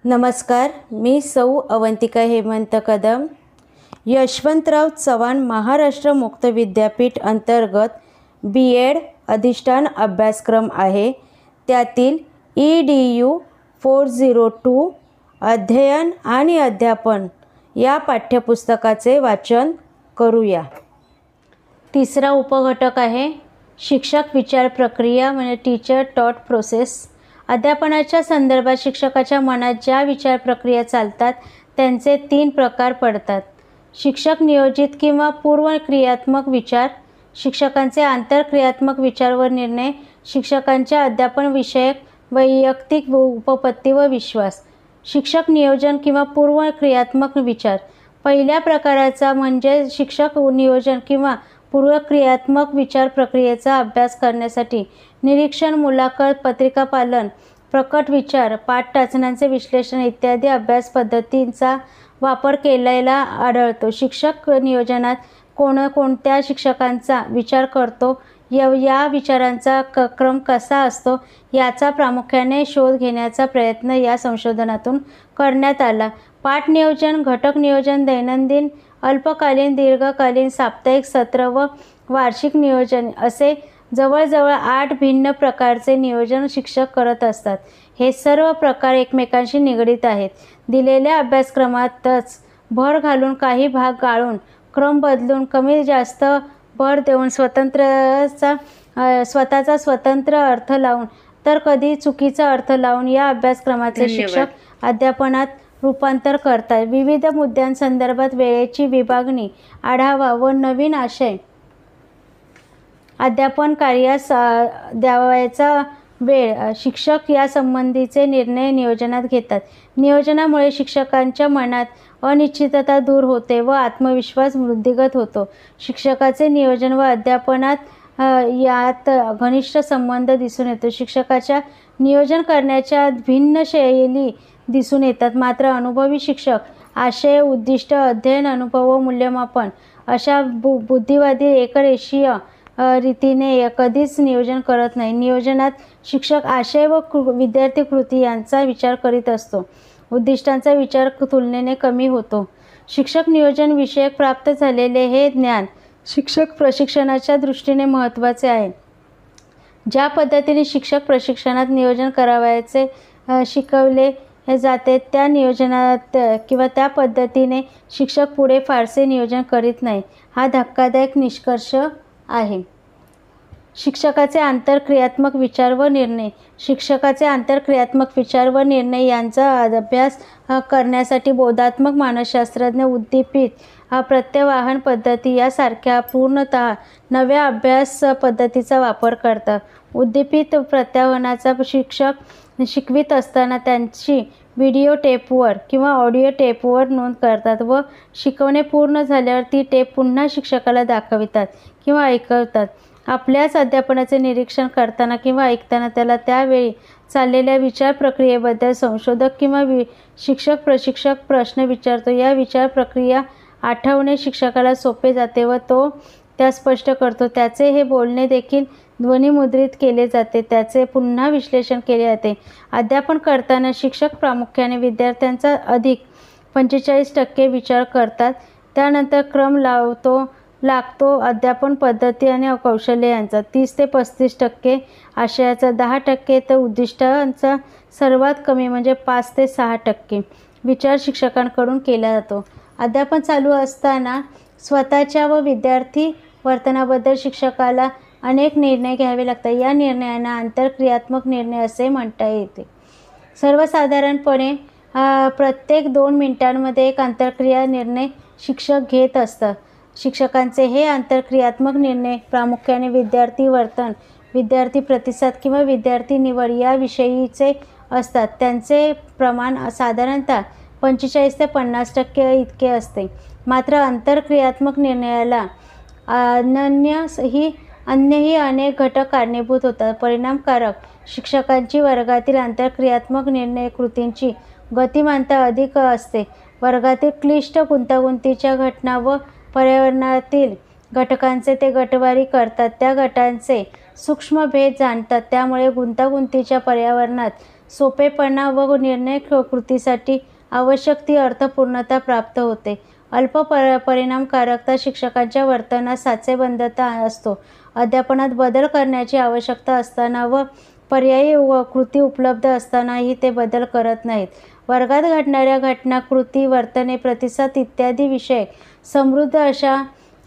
नमस्कार, मी सौ अवंतिका हेमंत कदम. यशवंतराव चव्हाण महाराष्ट्र मुक्त विद्यापीठ अंतर्गत BEd अधिष्ठान अभ्यासक्रम आहे. त्यातील EDU 402 अध्ययन आणि अध्यापन या पाठ्यपुस्तकाचे वाचन करूया. तिसरा उपघटक आहे शिक्षक विचार प्रक्रिया म्हणजे टीचर टॉट प्रोसेस. अध्यापनाच्या संदर्भात शिक्षकाच्या मनात ज्या विचार प्रक्रिया चालतात त्यांचे 3 प्रकार पडतात. शिक्षक नियोजित किंवा पूर्वक्रियात्मक विचार, शिक्षकांचे आंतरक्रियात्मक विचार व निर्णय, शिक्षकांच्या अध्यापन विषयक वैयक्तिक उपपत्ती व विश्वास. शिक्षक नियोजन किंवा पूर्वक्रियात्मक विचार. पहिल्या प्रकाराचा म्हणजे शिक्षक नियोजन किंवा पूर्वक्रियात्मक विचार प्रक्रियेचा अभ्यास करण्यासाठी निरीक्षण, मुलाखत, पत्रिकापालन, प्रकट विचार, पाठ टाचण्यांचे विश्लेषण इत्यादी अभ्यास पद्धतींचा वापर केलेला आढळतो. शिक्षक नियोजनात कोणत्या शिक्षकांचा विचार करतो, या विचारांचा क्रम कसा असतो याचा प्रामुख्याने शोध घेण्याचा प्रयत्न या संशोधनातून करण्यात आला. पाठ नियोजन, घटक नियोजन, दैनंदिन, अल्पकालीन, दीर्घकालीन, साप्ताहिक, सत्र व वार्षिक नियोजन असे जवळजवळ 8 भिन्न प्रकारचे नियोजन शिक्षक करत असतात. हे सर्व प्रकार एकमेकांशी निगडीत आहेत. दिलेल्या अभ्यासक्रमातच भर घालून काही भाग गाळून, क्रम बदलून, कमी जास्त भर देऊन, स्वतःचा स्वतंत्र अर्थ लावून तर कधी चुकीचा अर्थ लावून या अभ्यासक्रमाचे शिक्षक अध्यापनात रूपांतर करतात. विविध मुद्द्यांसंदर्भात वेळेची विभागणी, आढावा व नवीन आशय अध्यापन कार्यास द्यावयाचा वेळ शिक्षक यासंबंधीचे निर्णय नियोजनात घेतात. नियोजनामुळे शिक्षकांच्या मनात अनिश्चितता दूर होते व आत्मविश्वास वृद्धिंगत होतो. शिक्षकाचे नियोजन व अध्यापनात यात घनिष्ठ संबंध दिसून येतो. शिक्षकाच्या नियोजन करण्याच्या भिन्न शैली दिसून येतात. मात्र अनुभवी शिक्षक आशय, उद्दिष्ट, अध्ययन, अनुभव व मूल्यमापन अशा बुद्धिवादी एकरेषीय रीतीने कधीच नियोजन करत नाही. नियोजनात शिक्षक आशय व विद्यार्थी कृती यांचा विचार करीत असतो. उद्दिष्टांचा विचार तुलनेने कमी होतो. शिक्षक नियोजन विषयक प्राप्त झालेले हे ज्ञान शिक्षक प्रशिक्षणाच्या दृष्टीने महत्त्वाचे आहे. ज्या पद्धतीने शिक्षक प्रशिक्षणात नियोजन करावयाचे शिकवले जाते त्या नियोजनात किंवा त्या पद्धतीने शिक्षक पुढे फारसे नियोजन करीत नाही, हा धक्कादायक निष्कर्ष आहे. शिक्षकाचे आंतरक्रियात्मक विचार व निर्णय. शिक्षकाचे आंतरक्रियात्मक विचार व निर्णय यांचा अभ्यास करण्यासाठी बोधात्मक मानसशास्त्रज्ञ उद्दीपित प्रत्यावाहन पद्धती यासारख्या पूर्णतः नव्या अभ्यास पद्धतीचा वापर करतात. उद्दीपित प्रत्यावाहनाचा शिक्षक शिकवित असताना त्यांची व्हिडिओ टेपवर किंवा ऑडिओ टेपवर नोंद करतात व शिकवणे पूर्ण झाल्यावर ती टेप पुन्हा शिक्षकाला दाखवितात किंवा ऐकवतात. आपल्याच अध्यापनाचे निरीक्षण करताना किंवा ऐकताना त्याला त्यावेळी चाललेल्या विचार प्रक्रियेबद्दल संशोधक किंवा शिक्षक प्रशिक्षक प्रश्न विचारतो. या विचार प्रक्रिया आठवणे शिक्षकाला सोपे जाते व तो त्या स्पष्ट करतो. त्याचे हे बोलणे देखील ध्वनिमुद्रित केले जाते. त्याचे पुन्हा विश्लेषण केले जाते. अध्यापन करताना शिक्षक प्रामुख्याने विद्यार्थ्यांचा अधिक 45% विचार करतात. त्यानंतर क्रम लागतो अध्यापन पद्धती आणि कौशल्य यांचा 30 ते 35%, आशयाचा 10% तर उद्दिष्टांचा सर्वात कमी म्हणजे 5 ते 6% विचार शिक्षकांकडून केला जातो. अध्यापन चालू असताना स्वतःच्या व विद्यार्थी वर्तनाबद्दल शिक्षकाला अनेक निर्णय घ्यावे लागतात. या निर्णयांना आंतरक्रियात्मक निर्णय असे म्हणता येते. सर्वसाधारणपणे प्रत्येक 2 मिनिटांमध्ये एक आंतरक्रिया निर्णय शिक्षक घेत असतात. शिक्षकांचे हे आंतरक्रियात्मक निर्णय प्रामुख्याने विद्यार्थी वर्तन, विद्यार्थी प्रतिसाद किंवा विद्यार्थी निवड याविषयीचे असतात. त्यांचे प्रमाण साधारणतः 45 ते 50% इतके असते. मात्र आंतरक्रियात्मक निर्णयाला अन्यही अनेक घटक कारणीभूत होतात. परिणामकारक शिक्षकांची वर्गातील आंतरक्रियात्मक निर्णय कृतींची गतिमानता अधिक असते. वर्गातील क्लिष्ट गुंतागुंतीच्या घटना व पर्यावरणातील घटकांचे ते गटवारी करतात. त्या गटांचे सूक्ष्म भेद जाणतात. त्यामुळे गुंतागुंतीच्या पर्यावरणात सोपेपणा व निर्णय कृतीसाठी आवश्यक ती अर्थपूर्णता प्राप्त होते. अल्प परिणामकारकता शिक्षकांच्या वर्तनात साचेबंदता असतो. अध्यापनात बदल करण्याची आवश्यकता असताना व पर्यायी कृती उपलब्ध असतानाही ते बदल करत नाहीत. वर्गात घडणाऱ्या घटना, कृती, वर्तने, प्रतिसाद इत्यादी विषयक समृद्ध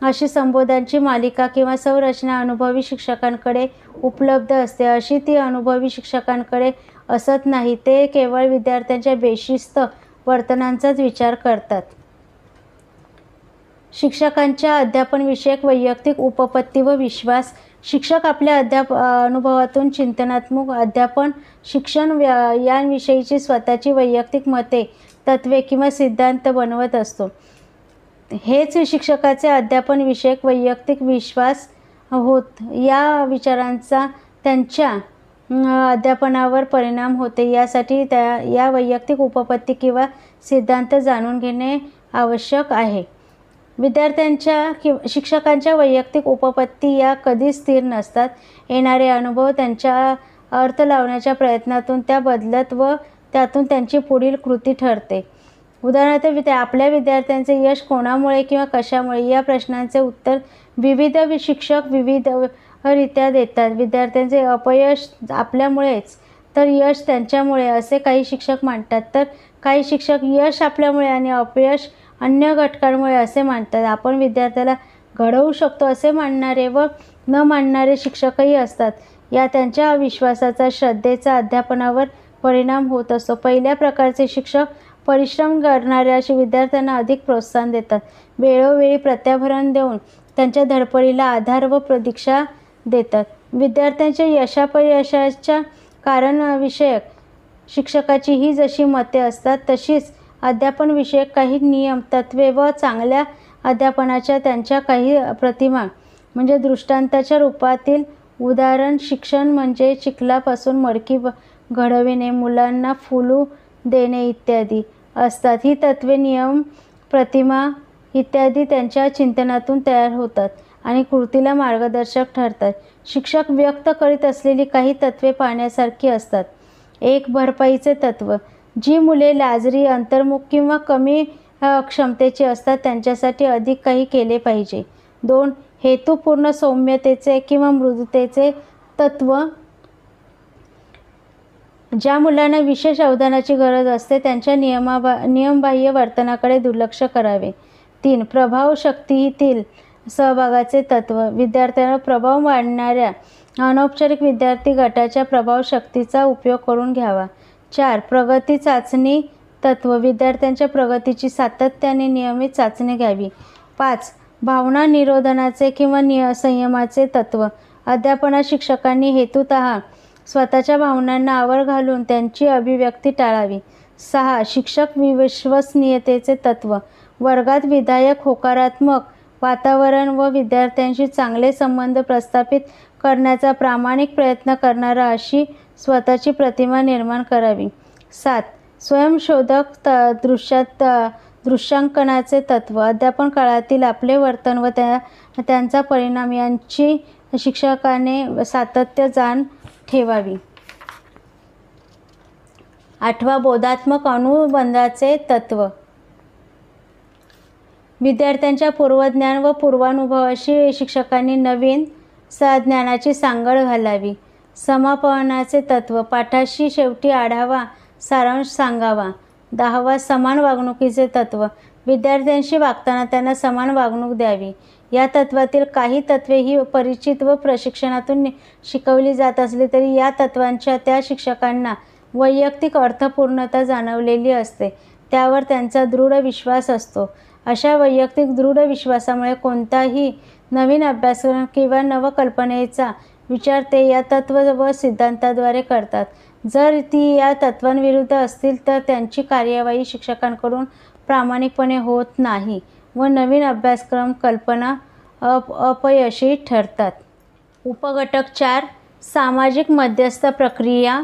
अशी संबोधांची मालिका किंवा संरचना अनुभवी शिक्षकांकडे उपलब्ध असते. अशी ती अनुभवी शिक्षकांकडे असत नाही. ते केवळ विद्यार्थ्यांच्या बेशिस्त वर्तनांचाच विचार करतात. शिक्षकांच्या अध्यापनविषयक वैयक्तिक उपपत्ती व विश्वास. शिक्षक आपल्या अनुभवातून चिंतनात्मक अध्यापन, शिक्षण यांविषयीची स्वतःची वैयक्तिक मते, तत्त्वे किंवा सिद्धांत बनवत असतो. हेच शिक्षकाचे अध्यापनविषयक वैयक्तिक विश्वास होत. या विचारांचा त्यांच्या अध्यापनावर परिणाम होते. यासाठी या वैयक्तिक उपपत्ती किंवा सिद्धांत जाणून घेणे आवश्यक आहे. शिक्षकांच्या वैयक्तिक उपपत्ती या कधीच स्थिर नसतात. येणारे अनुभव त्यांच्या अर्थ लावण्याच्या प्रयत्नातून त्या बदलत व त्यातून त्यांची पुढील कृती ठरते. उदाहरणार्थ, आपल्या विद्यार्थ्यांचे यश कोणामुळे किंवा कशामुळे या प्रश्नांचे उत्तर विविध शिक्षक विविधरित्या देतात. विद्यार्थ्यांचे अपयश आपल्यामुळेच तर यश त्यांच्यामुळे असे काही शिक्षक मानतात, तर काही शिक्षक यश आपल्यामुळे आणि अपयश अन्य घटकांमुळे असे मानतात. आपण विद्यार्थ्याला घडवू शकतो असे मानणारे व न मानणारे शिक्षकही असतात. या त्यांच्या विश्वासाचा, श्रद्धेचा अध्यापनावर परिणाम होत असतो. पहिल्या प्रकारचे शिक्षक परिश्रम करणाऱ्या विद्यार्थ्यांना अधिक प्रोत्साहन देतात. वेळोवेळी प्रत्याभरण देऊन त्यांच्या धडपडीला आधार व प्रतीक्षा देतात. विद्यार्थ्यांच्या यशापयशाच्या कारणविषयक शिक्षकाची ही जशी मते असतात, तशीच अध्यापनविषयक काही नियम, तत्त्वे व चांगल्या अध्यापनाच्या त्यांच्या काही प्रतिमा म्हणजे दृष्टांताच्या रूपातील उदाहरण. शिक्षण म्हणजे चिखलापासून मडकी घडविणे, मुलांना फुलू देणे इत्यादी असतात. ही तत्त्वे, नियम, प्रतिमा इत्यादी त्यांच्या चिंतनातून तयार होतात आणि कृतीला मार्गदर्शक ठरतात. शिक्षक व्यक्त करीत असलेली काही तत्त्वे पाहण्यासारखी असतात. 1. भरपाईचे तत्त्व. जी मुले लाजरी, अंतर्मुख किंवा कमी क्षमतेची असतात त्यांच्यासाठी अधिक काही केले पाहिजे. 2. हेतुपूर्ण सौम्यतेचे किंवा मृदुतेचे तत्त्व. ज्या मुलांना विशेष अवधानाची गरज असते त्यांच्या नियमबाह्य वर्तनाकडे दुर्लक्ष करावे. 3. प्रभावशक्तीतील सहभागाचे तत्त्व. विद्यार्थ्यांवर प्रभाव पाडणाऱ्या अनौपचारिक विद्यार्थी गटाच्या प्रभावशक्तीचा उपयोग करून घ्यावा. 4. प्रगती चाचणी तत्त्व. विद्यार्थ्यांच्या प्रगतीची सातत्याने नियमित चाचणी घ्यावी. 5. भावना निरोधनाचे किंवा संयमाचे तत्त्व. अध्यापनात शिक्षकांनी हेतुतः स्वतःच्या भावनांना आवर घालून त्यांची अभिव्यक्ती टाळावी. 6. शिक्षक विश्वसनीयतेचे तत्त्व. वर्गात विधायक, होकारात्मक वातावरण व विद्यार्थ्यांशी चांगले संबंध प्रस्थापित करण्याचा प्रामाणिक प्रयत्न करणारा अशी स्वतःची प्रतिमा निर्माण करावी. 7. स्वयंशोधक दृश्यांकनाचे तत्त्व. अध्यापन काळातील आपले वर्तन व त्यांचा परिणाम यांची शिक्षकाने सातत्य जाण ठेवावी. 8. बोधात्मक अनुबंधाचे तत्त्व. विद्यार्थ्यांच्या पूर्वज्ञान व पूर्वानुभवाशी शिक्षकांनी नवीन ज्ञानाची सांगड घालावी. समापनाचे तत्त्व. पाठाशी शेवटी आढावा सारांश सांगावा. 10. समान वागणुकीचे तत्त्व. विद्यार्थ्यांशी वागताना त्यांना समान वागणूक द्यावी. या तत्त्वातील काही तत्त्वे ही परिचित व प्रशिक्षणातून शिकवली जात असली तरी या तत्त्वांच्या त्या शिक्षकांना वैयक्तिक अर्थपूर्णता जाणवलेली असते. त्यावर त्यांचा दृढ विश्वास असतो. अशा वैयक्तिक दृढ विश्वासामुळे कोणताही नवीन अभ्यासक्रम किंवा नवकल्पनेचा विचार ते या तत्त्व व सिद्धांताद्वारे करतात. जर ती या तत्त्वांविरुद्ध असतील तर त्यांची कार्यवाही शिक्षकांकडून प्रामाणिकपणे होत नाही व नवीन अभ्यासक्रम कल्पना अपयशी ठरतात. उपघटक 4. सामाजिक मध्यस्थ प्रक्रिया.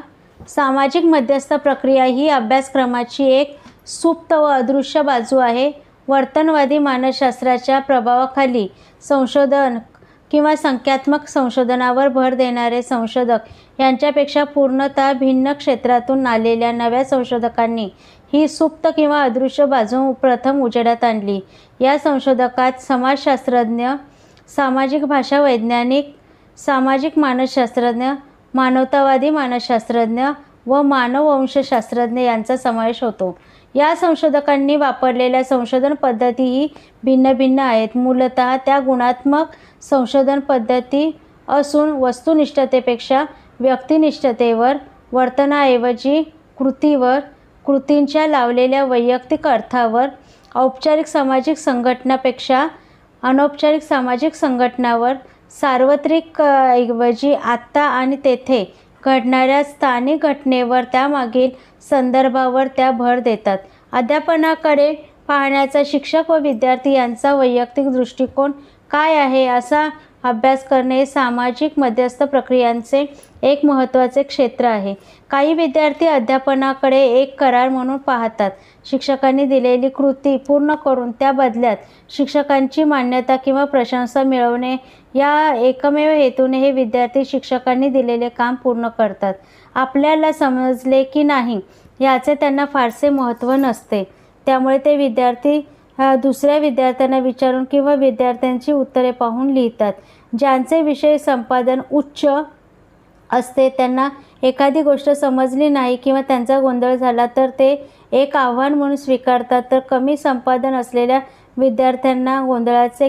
सामाजिक मध्यस्थ प्रक्रिया ही अभ्यासक्रमाची एक सुप्त व अदृश्य बाजू आहे. वर्तनवादी मानसशास्त्राच्या प्रभावाखाली संशोधन किंवा संख्यात्मक संशोधनावर भर देणारे संशोधक यांच्यापेक्षा पूर्णतः भिन्न क्षेत्रातून आलेल्या नव्या संशोधकांनी ही सुप्त किंवा अदृश्य बाजू प्रथम उजेडात आणली. या संशोधकात समाजशास्त्रज्ञ, सामाजिक भाषा वैज्ञानिक, सामाजिक मानसशास्त्रज्ञ, मानवतावादी मानसशास्त्रज्ञ व मानववंशशास्त्रज्ञ यांचा समावेश होतो. या संशोधकांनी वापरलेल्या संशोधन पद्धतीही भिन्न भिन्न आहेत. मूलतः त्या गुणात्मक संशोधन पद्धती असून वस्तुनिष्ठतेपेक्षा व्यक्तिनिष्ठतेवर, वर्तनाऐवजी कृतीवर, कृतींच्या लावलेल्या वैयक्तिक अर्थावर, औपचारिक सामाजिक संघटनापेक्षा अनौपचारिक सामाजिक संघटनावर, सार्वत्रिक ऐवजी आत्ता आणि तेथे घडणाऱ्या स्थानिक घटनेवर, त्यामागील संदर्भावर त्या भर देतात. अध्यापनाकडे पाहण्याचा शिक्षक व विद्यार्थी यांचा वैयक्तिक दृष्टिकोन काय आहे असा अभ्यास करणे हे सामाजिक मध्यस्थ प्रक्रियांचे एक महत्त्वाचे क्षेत्र आहे. काही विद्यार्थी अध्यापनाकडे एक करार म्हणून पाहतात. शिक्षकांनी दिलेली कृती पूर्ण करून त्या बदल्यात शिक्षकांची मान्यता किंवा प्रशंसा मिळवणे या एकमेव हेतूने हे विद्यार्थी शिक्षकांनी दिलेले काम पूर्ण करतात. आपल्याला समजले की नाही याचे त्यांना फारसे महत्त्व नसते. त्यामुळे ते विद्यार्थी दुसऱ्या विद्यार्थ्यांना विचारून किंवा विद्यार्थ्यांची उत्तरे पाहून लिहितात. ज्यांचे विषय संपादन उच्च असते त्यांना एखादी गोष्ट समजली नाही किंवा त्यांचा गोंधळ झाला तर ते एक आव्हान म्हणून स्वीकारतात, तर कमी संपादन असलेल्या विद्यार्थ्यांना गोंधळाचे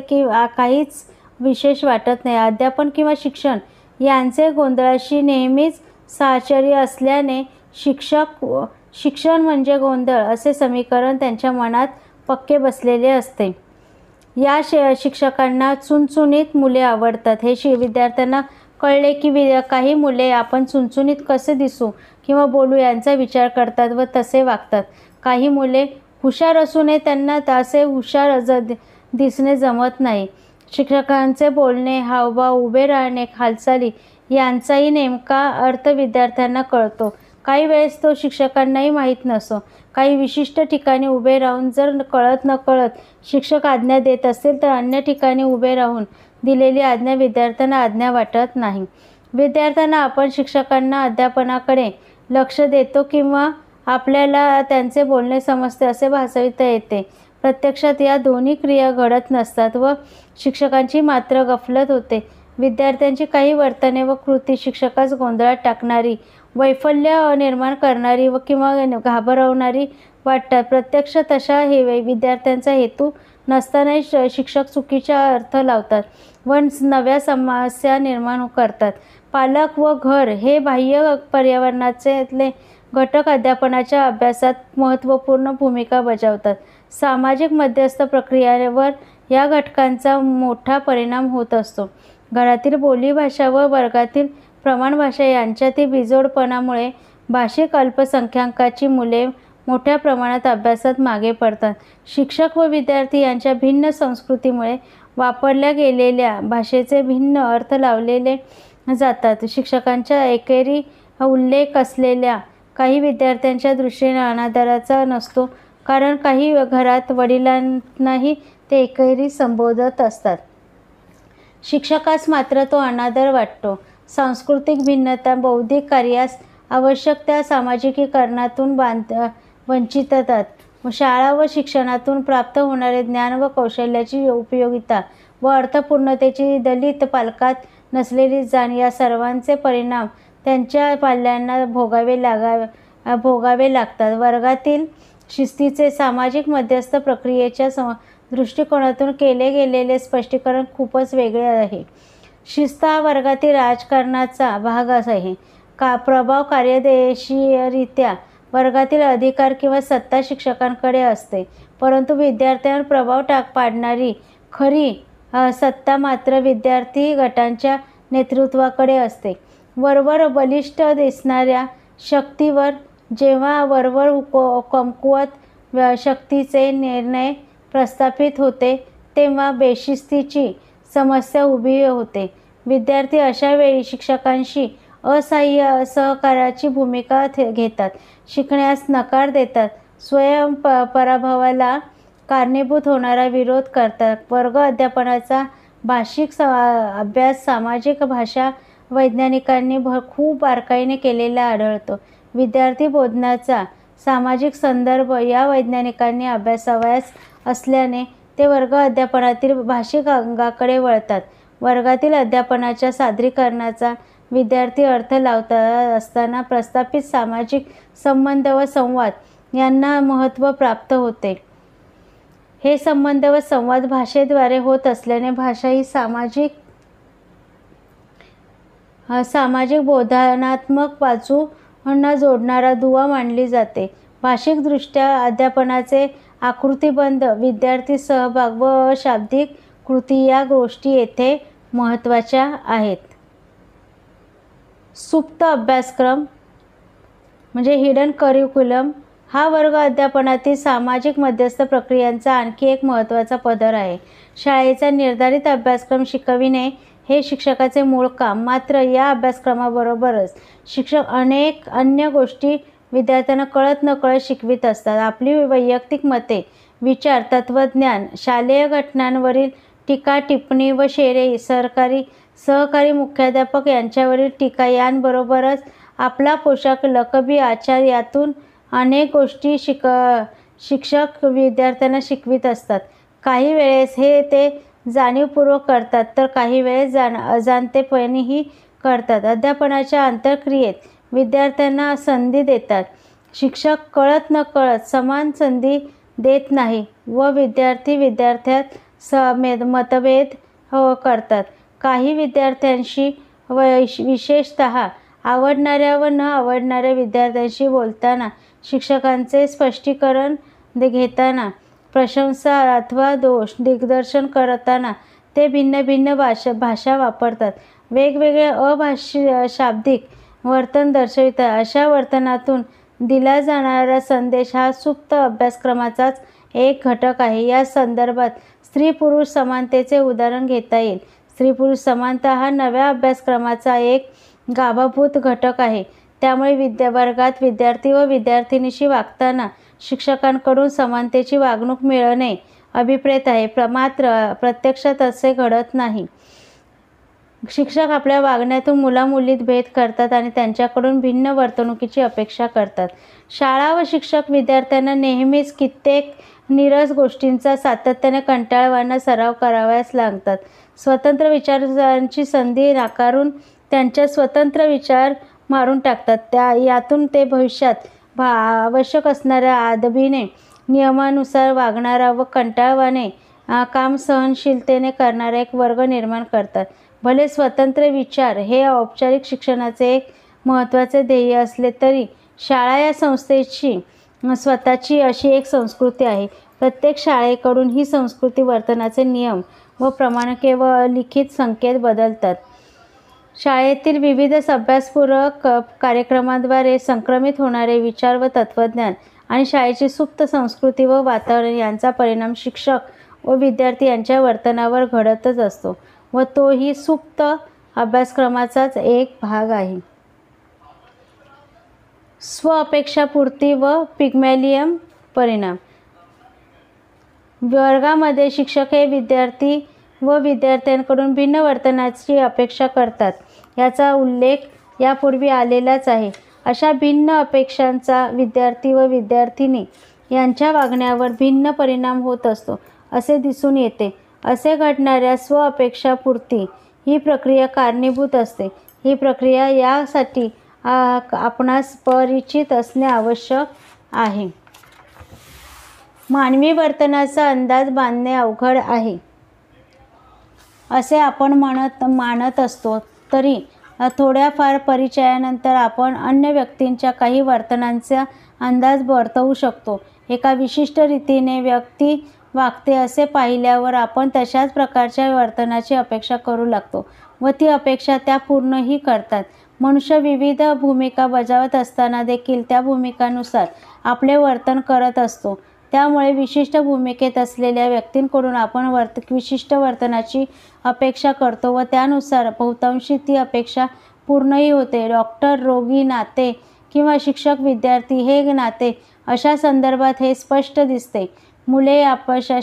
काहीच विशेष वाटत नाही. अध्यापन किंवा शिक्षण यांचे गोंधळाशी नेहमीच साहचर्य असल्याने शिक्षण म्हणजे गोंधळ असे समीकरण त्यांच्या मनात पक्के बसलेले असते. या शिक्षकांना चुणचुणीत मुले आवडतात. हे विद्यार्थ्यांना कळले की काही मुले आपण चुणचुणीत कसे दिसू किंवा बोलू यांचा विचार करतात व तसे वागतात. काही मुले हुशार असूनही त्यांना तसे हुशार दिसणे जमत नाही. शिक्षकांचे बोलणे, हावभाव, उभे राहणे, हालचाली यांचाही नेमका अर्थ विद्यार्थ्यांना कळतो. काही वेळेस तो शिक्षकांनाही माहीत नसतो. काही विशिष्ट ठिकाणी उभे राहून जर कळत नकळत शिक्षक आज्ञा देत असतील तर अन्य ठिकाणी उभे राहून दिलेली आज्ञा विद्यार्थ्यांना आज्ञा वाटत नाही. विद्यार्थ्यांना आपण शिक्षकांना अध्यापनाकडे लक्ष देतो किंवा आपल्याला त्यांचे बोलणे समजते असे भासविता येते. प्रत्यक्षात या दोन्ही क्रिया घडत नसतात व शिक्षकांची मात्र गफलत होते. विद्यार्थ्यांची काही वर्तने व कृती शिक्षकास गोंधळात टाकणारी, वैफल्य निर्माण करणारी व किंवा घाबरवणारी वाटतात. प्रत्यक्ष तशा विद्यार्थ्यांचा हेतू नसतानाही शिक्षक चुकीचा अर्थ लावतात व नव्या समस्या निर्माण करतात. पालक व घर हे बाह्य पर्यावरणाचे घटक अध्यापनाच्या अभ्यासात महत्त्वपूर्ण भूमिका बजावतात. सामाजिक मध्यस्थ प्रक्रियेवर या घटकांचा मोठा परिणाम होत असतो. घरातील बोलीभाषा व वर्गातील प्रमाणभाषा यांच्यातील बिजोडपणामुळे भाषिक अल्पसंख्याकांची मुले मोठ्या प्रमाणात अभ्यासात मागे पडतात. शिक्षक व विद्यार्थी यांच्या भिन्न संस्कृतीमुळे वापरल्या गेलेल्या भाषेचे भिन्न अर्थ लावलेले जातात. शिक्षकांच्या एकेरी उल्लेख असलेल्या काही विद्यार्थ्यांच्या दृष्टीने अनादराचा नसतो, कारण काही घरात वडिलांनाही ते एकेरी संबोधत असतात. शिक्षकास मात्र तो अनादर वाटतो. सांस्कृतिक भिन्नता बौद्धिक कार्यास आवश्यक त्या सामाजिकीकरणातून वंचिततात. शाळा व शिक्षणातून प्राप्त होणारे ज्ञान व कौशल्याची उपयोगिता व अर्थपूर्णतेची दलित पालकात नसलेली जाण या सर्वांचे परिणाम त्यांच्या पाल्यांना भोगावे लागतात. वर्गातील शिस्तीचे सामाजिक मध्यस्थ प्रक्रियेच्या दृष्टिकोनातून केले गेलेले स्पष्टीकरण खूपच वेगळे आहे. शिस्त हा वर्गातील राजकारणाचा भाग आहे. प्रभाव कायदेशीररित्या वर्गातील अधिकार किंवा सत्ता शिक्षकांकडे असते, परंतु विद्यार्थ्यांवर प्रभाव पाडणारी खरी सत्ता मात्र विद्यार्थी गटांच्या नेतृत्वाकडे असते. वरवर बलिष्ठ दिसणाऱ्या शक्तीवर जेव्हा वरवर कमकुवत शक्तीचे निर्णय प्रस्थापित होते तेव्हा बेशिस्तीची समस्या उभी होते. विद्यार्थी अशा वेळी शिक्षकांशी असहाय्य सहकाराची भूमिका घेतात, शिकण्यास नकार देतात, पराभवाला कारणीभूत होणारा विरोध करतात. वर्ग अध्यापनाचा भाषिक अभ्यास सामाजिक भाषा वैज्ञानिकांनी खूप बारकाईने केलेला आढळतो. विद्यार्थी बोधनाचा सामाजिक संदर्भ या वैज्ञानिकांनी अभ्यासावयास असल्याने ते वर्ग अध्यापनातील भाषिक अंगाकडे वळतात. वर्गातील अध्यापनाच्या सादरीकरणाचा विद्यार्थी अर्थ लावता असताना प्रस्थापित सामाजिक संबंध व संवाद यांना महत्त्व प्राप्त होते. हे संबंध व संवाद भाषेद्वारे होत असल्याने भाषा ही सामाजिक बोधनात्मक बाजूंना जोडणारा दुवा मानली जाते. भाषिकदृष्ट्या अध्यापनाचे आकृतिबंध, विद्यार्थी सहभाग व अशाब्दिक कृती या गोष्टी येथे महत्त्वाच्या आहेत. सुप्त अभ्यासक्रम म्हणजे हिडन करिक्युलम हा वर्ग अध्यापनातील सामाजिक मध्यस्थ प्रक्रियांचा आणखी एक महत्त्वाचा पदर आहे. शाळेचा निर्धारित अभ्यासक्रम शिकविणे हे शिक्षकाचे मूळ काम. मात्र या अभ्यासक्रमाबरोबरच शिक्षक अनेक अन्य गोष्टी विद्यार्थ्यांना कळत नकळत शिकवित असतात. आपली वैयक्तिक मते, विचार, तत्त्वज्ञान, शालेय घटनांवरील टीका टिप्पणी व शेरे, सहकारी मुख्याध्यापक यांच्यावरील टीका यांबरोबरच आपला पोशाख, लकबी, आचार यातून अनेक गोष्टी शिक्षक विद्यार्थ्यांना शिकवित असतात. काही वेळेस हे ते जाणीवपूर्वक करतात तर काही वेळेस अजाणतेपणीही करतात. अध्यापनाच्या अंतर्क्रियेत विद्यार्थ्यांना संधी देतात. शिक्षक कळत नकळत समान संधी देत नाही व विद्यार्थ्यात मतभेद करतात. काही विद्यार्थ्यांशी विशेषतः आवडणाऱ्या व न आवडणाऱ्या विद्यार्थ्यांशी बोलताना, शिक्षकांचे स्पष्टीकरण घेताना, प्रशंसा अथवा दोष दिग्दर्शन करताना ते भिन्न भिन्न भाषा वापरतात. वेगवेगळे शाब्दिक वर्तन दर्शवितात. अशा वर्तनातून दिला जाणारा संदेश हा सुप्त अभ्यासक्रमाचाच एक घटक आहे. या संदर्भात स्त्री-पुरुष समानतेचे उदाहरण घेता येईल. स्त्री-पुरुष समानता हा नव्या अभ्यासक्रमाचा एक गाभाभूत घटक आहे. त्यामुळे वर्गात विद्यार्थी व विद्यार्थिनीशी वागताना शिक्षकांकडून समानतेची वागणूक मिळणे अभिप्रेत आहे. मात्र प्रत्यक्षात असे घडत नाही. शिक्षक आपल्या वागण्यातून मुलामुलीत भेद करतात आणि त्यांच्याकडून भिन्न वर्तणुकीची अपेक्षा करतात. शाळा व शिक्षक विद्यार्थ्यांना नेहमीच कित्येक नीरस गोष्टींचा सातत्याने कंटाळवाणा सराव करावयास लागतात. स्वतंत्र विचारांची संधी नाकारून त्यांच्या स्वतंत्र विचार मारून टाकतात. यातून ते भविष्यात आवश्यक असणाऱ्या अदबीने नियमानुसार वागणारा व कंटाळवाणे काम सहनशीलतेने करणारा एक वर्ग निर्माण करतात. भले स्वतंत्र विचार हे औपचारिक शिक्षणाचे एक महत्त्वाचे ध्येय असले तरी शाळा या संस्थेची स्वतःची अशी एक संस्कृती आहे. प्रत्येक शाळेकडून ही संस्कृती, वर्तनाचे नियम व प्रमाणके व लिखित संकेत बदलतात. शाळेतील विविध अभ्यासपूरक कार्यक्रमांद्वारे संक्रमित होणारे विचार व तत्त्वज्ञान आणि शाळेची सुप्त संस्कृती व वातावरण यांचा परिणाम शिक्षक व विद्यार्थी यांच्या वर्तनावर घडतच असतो व तोही सुप्त अभ्यासक्रमाचाच एक भाग आहे. स्व-अपेक्षापूर्ती व पिग्मॅलियन परिणाम. वर्गामध्ये शिक्षक हे विद्यार्थी व विद्यार्थ्यांकडून भिन्न वर्तनाची अपेक्षा करतात. याचा उल्लेख यापूर्वी आलेलाच आहे. अशा भिन्न अपेक्षांचा विद्यार्थी व विद्यार्थिनी यांच्या वागण्यावर भिन्न परिणाम होत असतो असे दिसून येते. असे घडणाऱ्या स्व-अपेक्षापूर्ती ही प्रक्रिया कारणीभूत असते. ही प्रक्रिया यासाठी आपणास परिचित असणे आवश्यक आहे. मानवी वर्तनाचा अंदाज बांधणे अवघड आहे असे आपण मानत असतो तरी थोड्याफार परिचयानंतर आपण अन्य व्यक्तींच्या काही वर्तनांचा अंदाज वर्तवू शकतो. एका विशिष्ट रीतीने व्यक्ती वागते असे पाहिल्यावर आपण तशाच प्रकारच्या वर्तनाची अपेक्षा करू लागतो व ती अपेक्षा त्या पूर्णही करतात. मनुष्य विविध भूमिका बजावत असताना देखील त्या भूमिकांनुसार आपले वर्तन करत असतो. त्यामुळे विशिष्ट भूमिकेत असलेल्या व्यक्तींकडून आपण विशिष्ट वर्तनाची अपेक्षा करतो व त्यानुसार बहुतांशी ती अपेक्षा पूर्णही होते. डॉक्टर रोगी नाते किंवा शिक्षक विद्यार्थी हे नाते अशा संदर्भात हे स्पष्ट दिसते. मुले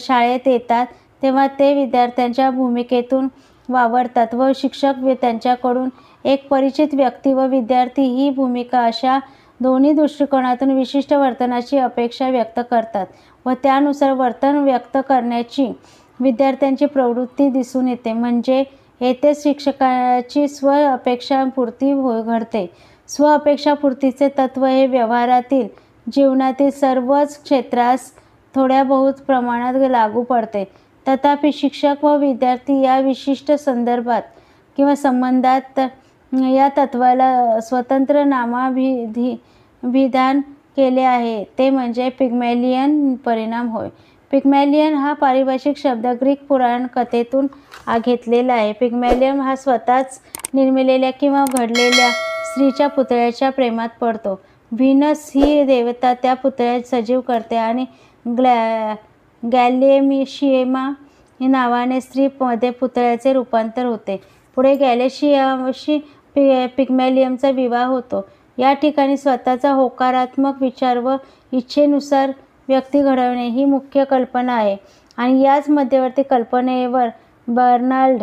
शाळेत येतात तेव्हा ते विद्यार्थ्यांच्या भूमिकेतून वावरतात व शिक्षक त्यांच्याकडून एक परिचित व्यक्ती व विद्यार्थी ही भूमिका अशा दोन्ही दृष्टिकोनातून विशिष्ट वर्तनाची अपेक्षा व्यक्त करतात व त्यानुसार वर्तन व्यक्त करण्याची विद्यार्थ्यांची प्रवृत्ती दिसून येते. म्हणजे येथेच शिक्षकाची स्व अपेक्षापूर्ती घडते. स्व अपेक्षापूर्तीचे तत्त्व हे व्यवहारातील जीवनातील सर्वच क्षेत्रास थोड्या बहुत प्रमाणात लागू पडते. तथापि शिक्षक व विद्यार्थी या विशिष्ट संदर्भात किंवा संबंधात या तत्त्वाला स्वतंत्र नामाभिधान केले आहे, ते म्हणजे पिग्मॅलियन परिणाम होय. पिग्मॅलियन हा पारिभाषिक शब्द ग्रीक पुराण कथेतून घेतलेला आहे. पिग्मॅलियन हा स्वतःच निर्मिलेल्या किंवा घडलेल्या स्त्रीच्या पुतळ्याच्या प्रेमात पडतो. व्हीनस ही देवता त्या पुतळ्यात सजीव करते आणि गॅलेशियमा नावाने स्त्रीमध्ये पुतळ्याचे रूपांतर होते. पुढे गॅलेशियाशी पिग्मॅलियनचा विवाह होतो. या ठिकाणी स्वतःचा होकारात्मक विचार व इच्छेनुसार व्यक्ती घडवणे ही मुख्य कल्पना आहे आणि याच मध्यवर्ती कल्पनेवर बर्नार्ड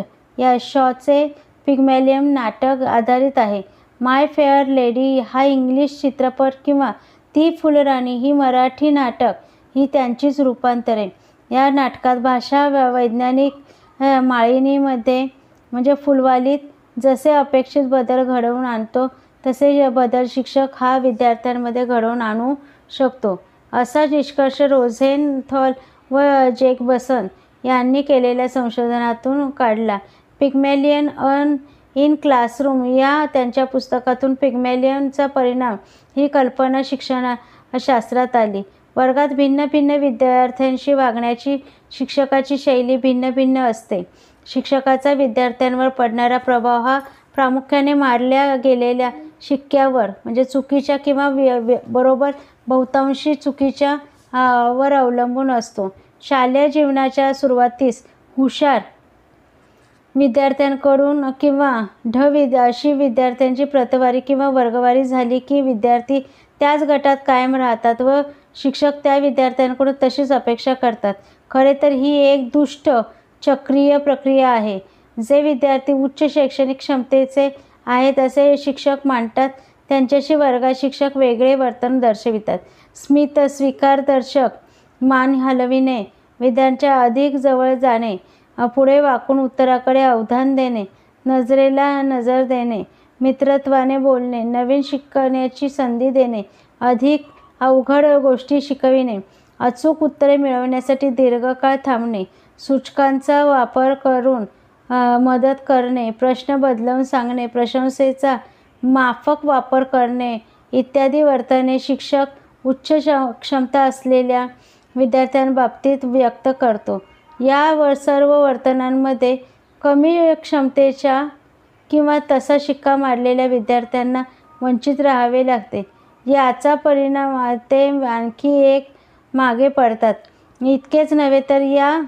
शॉचे पिग्मॅलियन नाटक आधारित आहे. माय फेअर लेडी हा इंग्लिश चित्रपट किंवा ती फुलराणी ही मराठी नाटक ही त्यांचीच रूपांतरे. या नाटकात भाषा वैज्ञानिक माळिणीमध्ये म्हणजे फुलवालीत जसे अपेक्षित बदल घडवून आणतो तसे बदल शिक्षक हा विद्यार्थ्यांमध्ये घडवून आणू शकतो, असा निष्कर्ष रोझेनथॉल व जेकबसन यांनी केलेल्या संशोधनातून काढला. पिग्मॅलियन इन क्लासरूम या त्यांच्या पुस्तकातून पिग्मॅलियनचा परिणाम ही कल्पना शिक्षणशास्त्रात आली. वर्गात भिन्न भिन्न विद्यार्थ्यांशी वागण्याची शिक्षकाची शैली भिन्न भिन्न असते. शिक्षकाचा विद्यार्थ्यांवर पडणारा प्रभाव हा प्रामुख्याने मारल्या गेलेल्या शिक्क्यावर म्हणजे चुकीच्या किंवा बरोबर बहुतांशी चुकीच्या वर अवलंबून असतो. शालेय जीवनाच्या सुरुवातीस हुशार विद्यार्थ्यांकडून किंवा अशी विद्यार्थ्यांची प्रतवारी किंवा वर्गवारी झाली की विद्यार्थी त्याच गटात कायम राहतात व शिक्षक त्या विद्यार्थ्यांकडून तशीच अपेक्षा करतात. खरे तर ही एक दुष्ट चक्रीय प्रक्रिया आहे. जे विद्यार्थी उच्च शैक्षणिक क्षमतेचे आहेत असे शिक्षक मानतात त्यांच्याशी वर्गात शिक्षक वेगळे वर्तन दर्शवितात. स्वीकारदर्शक मान हलविणे, विद्यार्थ्यांच्या अधिक जवळ जाणे, पुढे वाकून उत्तराकडे अवधान देणे, नजरेला नजर देणे, मित्रत्वाने बोलणे, नवीन शिकण्याची संधी देणे, अधिक अवघड गोष्टी शिकविणे, अचूक उत्तरे मिळवण्यासाठी दीर्घकाळ थांबणे, सूचकांचा वापर करून मदत करणे, प्रश्न बदलवून सांगणे, प्रशंसेचा माफक वापर करणे इत्यादी वर्तने शिक्षक उच्च क्षमता असलेल्या विद्यार्थ्यांबाबतीत व्यक्त करतो. या सर्व वर्तनांमध्ये कमी क्षमतेच्या किंवा तसा शिक्का मारलेल्या विद्यार्थ्यांना वंचित राहावे लागते. याचा परिणाम ते आणखी एक मागे पडतात. इतकेच नव्हे तर या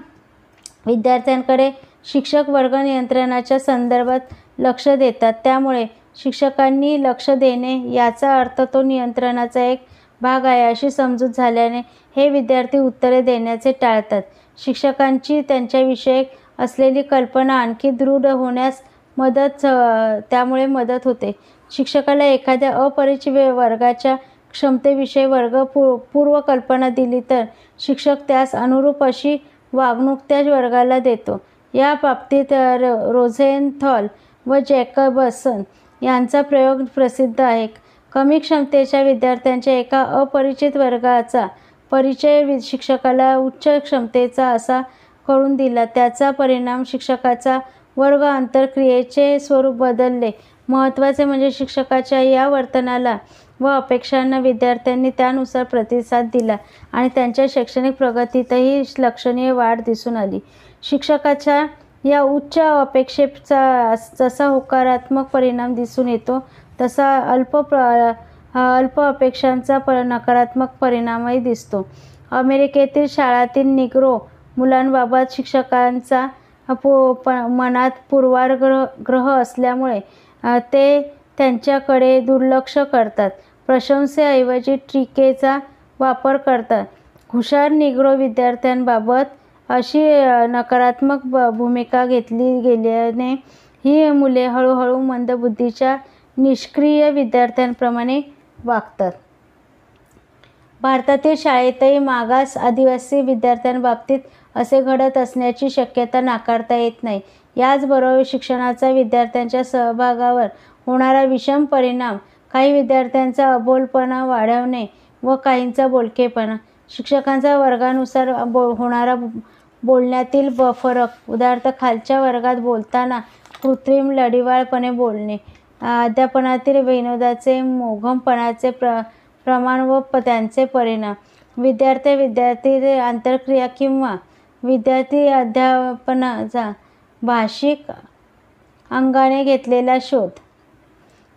विद्यार्थ्यांकडे शिक्षक वर्ग नियंत्रणाच्या संदर्भात लक्ष देतात. त्यामुळे शिक्षकांनी लक्ष देणे याचा अर्थ तो नियंत्रणाचा एक भाग आहे अशी समजूत झाल्याने हे विद्यार्थी उत्तरे देण्याचे टाळतात. शिक्षकांची त्यांच्याविषयक असलेली कल्पना आणखी दृढ होण्यास त्यामुळे मदत होते. शिक्षकाला एखाद्या अपरिचित वर्गाच्या क्षमतेविषयी पूर्वकल्पना दिली तर शिक्षक त्यास अनुरूप अशी वागणूक त्या वर्गाला देतो. या बाबतीत रोझेनथॉल व जॅकबसन यांचा प्रयोग प्रसिद्ध आहे. कमी क्षमतेच्या विद्यार्थ्यांच्या एका अपरिचित वर्गाचा परिचय शिक्षकाला उच्च क्षमतेचा असा करून दिला. त्याचा परिणाम शिक्षकाचा वर्ग अंतरक्रियेचे स्वरूप बदलले. महत्त्वाचे म्हणजे शिक्षकाच्या या वर्तनाला व अपेक्षांना विद्यार्थ्यांनी त्यानुसार प्रतिसाद दिला आणि त्यांच्या शैक्षणिक प्रगतीतही लक्षणीय वाढ दिसून आली. शिक्षकाच्या या उच्च अपेक्षेचा जसा होकारात्मक परिणाम दिसून येतो तसा अल्प अपेक्षांचा नकारात्मक परिणामही दिसतो. अमेरिकेतील शाळांतील निग्रो मुलांबाबत शिक्षकांचा मनात पूर्वाग्रह असल्यामुळे ते त्यांच्याकडे दुर्लक्ष करतात. प्रशंसेऐवजी टीकेचा वापर करतात. हुशार निग्रो विद्यार्थ्यांबाबत अशी नकारात्मक भूमिका घेतली गेल्याने ही मुले हळूहळू मंदबुद्धीच्या निष्क्रिय विद्यार्थ्यांप्रमाणे वागतात. भारतातील शाळेतही मागास आदिवासी विद्यार्थ्यांबाबतीत असे घडत असण्याची शक्यता नाकारता येत नाही. याचबरोबर शिक्षणाचा विद्यार्थ्यांच्या सहभागावर होणारा विषम परिणाम, काही विद्यार्थ्यांचा अबोलपणा वाढवणे व काहींचा बोलकेपणा, शिक्षकांचा वर्गानुसार होणारा बोलण्यातील फरक, उदाहरणार्थ खालच्या वर्गात बोलताना कृत्रिम लढीवाळपणे बोलणे, अध्यापनातील विनोदाचे मोघमपणाचे प्रमाण व त्यांचे परिणाम, विद्यार्थी आंतरक्रिया किंवा विद्यार्थी अध्यापनाचा भाषिक अंगाने घेतलेला शोध,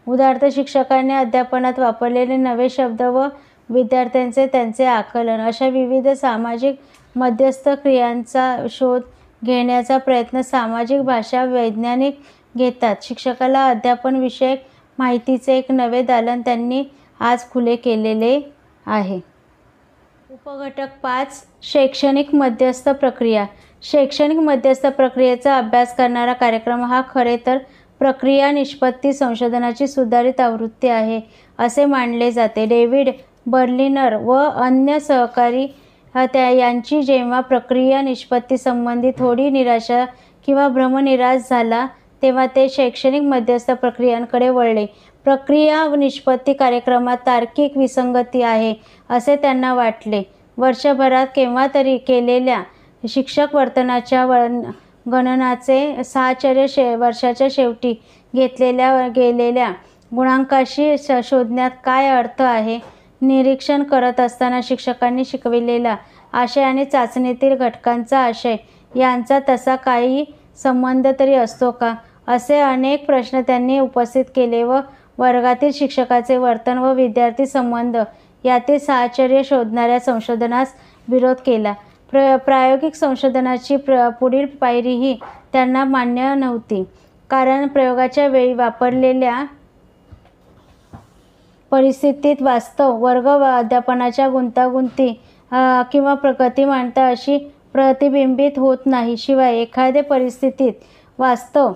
उदाहरणार्थ शिक्षकांनी अध्यापनात वापरलेले नवे शब्द व विद्यार्थ्यांचे त्यांचे आकलन, अशा विविध सामाजिक मध्यस्थ क्रियांचा शोध घेण्याचा प्रयत्न सामाजिक भाषा वैज्ञानिक घेतात. शिक्षकाला अध्यापनविषयक माहितीचे एक नवे दालन त्यांनी आज खुले केलेले आहे. उपघटक 5. शैक्षणिक मध्यस्थ प्रक्रिया. शैक्षणिक मध्यस्थ प्रक्रियेचा अभ्यास करणारा कार्यक्रम हा खरे तर प्रक्रिया निष्पत्ती संशोधनाची सुधारित आवृत्ती आहे असे मानले जाते. डेव्हिड बर्लिनर व अन्य सहकारी यांची जेव्हा प्रक्रिया निष्पत्ती संबंधी थोडी निराशा किंवा भ्रमनिराश झाला तेव्हा ते शैक्षणिक मध्यस्थ प्रक्रियांकडे वळले. प्रक्रिया निष्पत्ती कार्यक्रमात तार्किक विसंगती आहे असे त्यांना वाटले. वर्षभरात केव्हा तरी केलेल्या शिक्षक वर्तनाच्या गणनाचे साहचर्य वर्षाच्या शेवटी गेलेल्या गुणांकाशी शोधण्यात काय अर्थ आहे. निरीक्षण करत असताना शिक्षकांनी शिकविलेला आशय आणि चाचणीतील घटकांचा आशय यांचा तसा काही संबंध तरी असतो का, असे अनेक प्रश्न त्यांनी उपस्थित केले व वर्गातील शिक्षकाचे वर्तन व विद्यार्थी संबंध यातील साहचर्य शोधणाऱ्या संशोधनास विरोध केला. प्रायोगिक संशोधनाची पुढील पायरीही त्यांना मान्य नव्हती, कारण प्रयोगाच्या वेळी वापरलेल्या परिस्थितीत वास्तव वर्ग अध्यापनाच्या गुंतागुंती किंवा गतिमानता अशी प्रतिबिंबित होत नाही. शिवाय एखाद्या परिस्थितीत वास्तव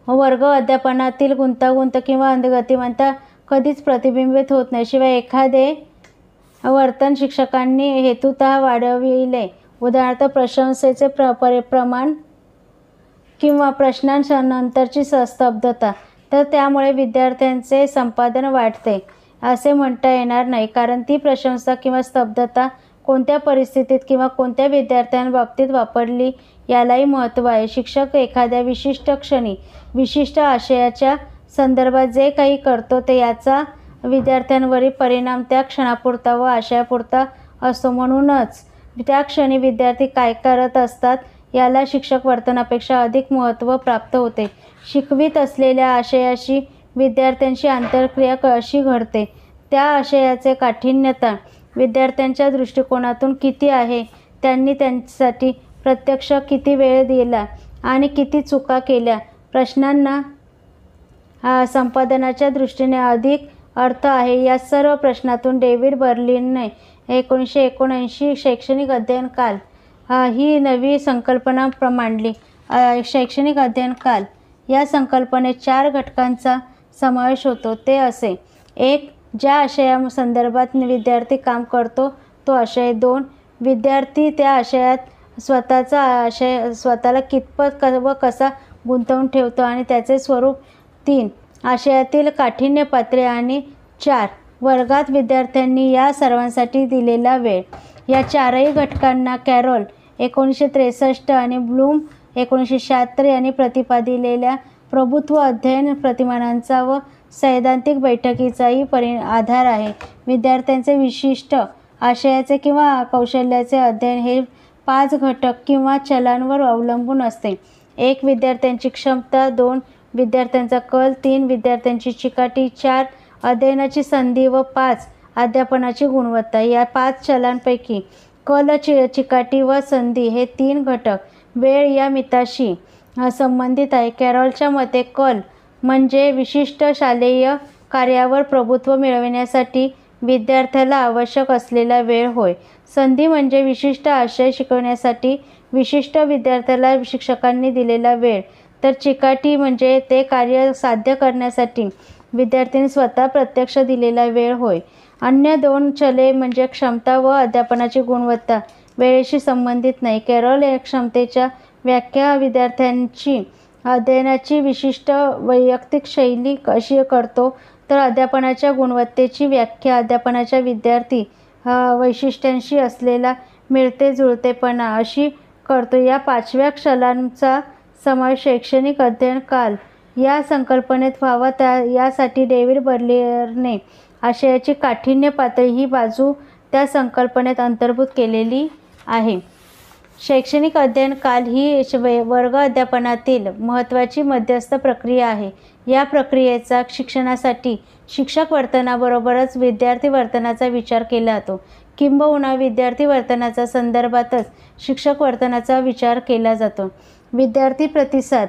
वर्ग अध्यापनातील गुंतागुंत किंवा गतिमानता कधीच प्रतिबिंबित होत नाही. शिवाय एखादे वर्तन शिक्षकांनी हेतुतः वाढविले, उदाहरणार्थ प्रशंसेचे प्रमाण किंवा प्रश्नांनंतरची स्तब्धता, तर त्यामुळे विद्यार्थ्यांचे संपादन वाढते असे म्हणता येणार नाही, कारण ती प्रशंसा किंवा स्तब्धता कोणत्या परिस्थितीत किंवा कोणत्या विद्यार्थ्यांबाबतीत वापरली यालाही महत्त्व आहे. शिक्षक एखाद्या विशिष्ट क्षणी विशिष्ट आशयाच्या संदर्भात जे काही करतो ते याचा विद्यार्थ्यांवरील परिणाम त्या क्षणापुरता व आशयापुरता असतो. म्हणूनच त्या क्षणी विद्यार्थी काय करत असतात याला शिक्षक वर्तनापेक्षा अधिक महत्त्व प्राप्त होते. शिकवित असलेल्या आशयाशी विद्यार्थ्यांची आंतरक्रिया कशी घडते, त्या आशयाचे काठिण्यता विद्यार्थ्यांच्या दृष्टिकोनातून किती आहे, त्यांनी त्यांच्यासाठी प्रत्यक्ष किती वेळ दिला आणि किती चुका केल्या, प्रश्नांना संपादनाच्या दृष्टीने अधिक अर्थ आहे, या सर्व प्रश्नातून डेव्हिड बर्लिनने 1979 शैक्षणिक अध्ययन काल ही नवी संकल्पना मांडली. शैक्षणिक अध्ययन काल या संकल्पनेत 4 घटकांचा समावेश होतो. ते असे: 1. ज्या आशयासंदर्भात विद्यार्थी काम करतो तो आशय. 2. विद्यार्थी त्या आशयात स्वतःला कितपत व कसा गुंतवून ठेवतो आणि त्याचे स्वरूप. 3. आशयातील काठिण्य पातळी. आणि 4. वर्गात विद्यार्थ्यांनी या सर्वांसाठी दिलेला वेळ. या 4ही घटकांना कॅरोल 1963 आणि ब्लूम 1976 यांनी प्रतिपादिलेल्या प्रभुत्व अध्ययन प्रतिमानांचा व सैद्धांतिक बैठकीचाही आधार आहे. विद्यार्थ्यांचे विशिष्ट आशयाचे किंवा कौशल्याचे अध्ययन हे 5 घटक किंवा चलांवर अवलंबून असते. 1. विद्यार्थ्यांची क्षमता. 2. विद्यार्थ्यांचा कल. 3. विद्यार्थ्यांची चिकाटी. 4. अध्ययनाची संधी व 5. अध्यापनाची गुणवत्ता. या 5 चलांपैकी कल, चिकाटी व संधी हे 3 घटक वेळ या मिताशी संबंधित आहे. कॅरोलच्या मते कल म्हणजे विशिष्ट शालेय कार्यावर प्रभुत्व मिळविण्यासाठी विद्यार्थ्याला आवश्यक असलेला वेळ होय. संधी म्हणजे विशिष्ट आशय शिकवण्यासाठी विशिष्ट विद्यार्थ्याला शिक्षकांनी दिलेला वेळ, तर चिकाटी म्हणजे ते कार्य साध्य करण्यासाठी विद्यार्थ्यांनी स्वतः प्रत्यक्ष दिलेला वेळ होय. अन्य दोन चले म्हणजे क्षमता व अध्यापनाची गुणवत्ता वेळेशी संबंधित नाही. कॅरॉल क्षमतेच्या व्याख्या विद्यार्थ्यांची अध्ययनाची विशिष्ट वैयक्तिक शैली कशी करतो, तर अध्यापनाच्या गुणवत्तेची व्याख्या अध्यापनाच्या विद्यार्थी वैशिष्ट्यांशी असलेला मिळते-जुळतेपणा अशी करतो. या 5व्या क्षलांचा समावेश शैक्षणिक अध्ययन काल या संकल्पनेत व्हावा यासाठी डेव्हिड बर्लियरने आशयाची काठिण्य पातळी ही बाजू त्या संकल्पनेत अंतर्भूत केलेली आहे. शैक्षणिक अध्ययन काल ही वर्ग अध्यापनातील महत्त्वाची मध्यस्थ प्रक्रिया आहे. या प्रक्रियेचा शिक्षणासाठी शिक्षक वर्तनाबरोबरच विद्यार्थी वर्तनाचा विचार केला जातो. किंबहुना विद्यार्थी वर्तनाच्या संदर्भातच शिक्षक वर्तनाचा विचार केला जातो. विद्यार्थी प्रतिसाद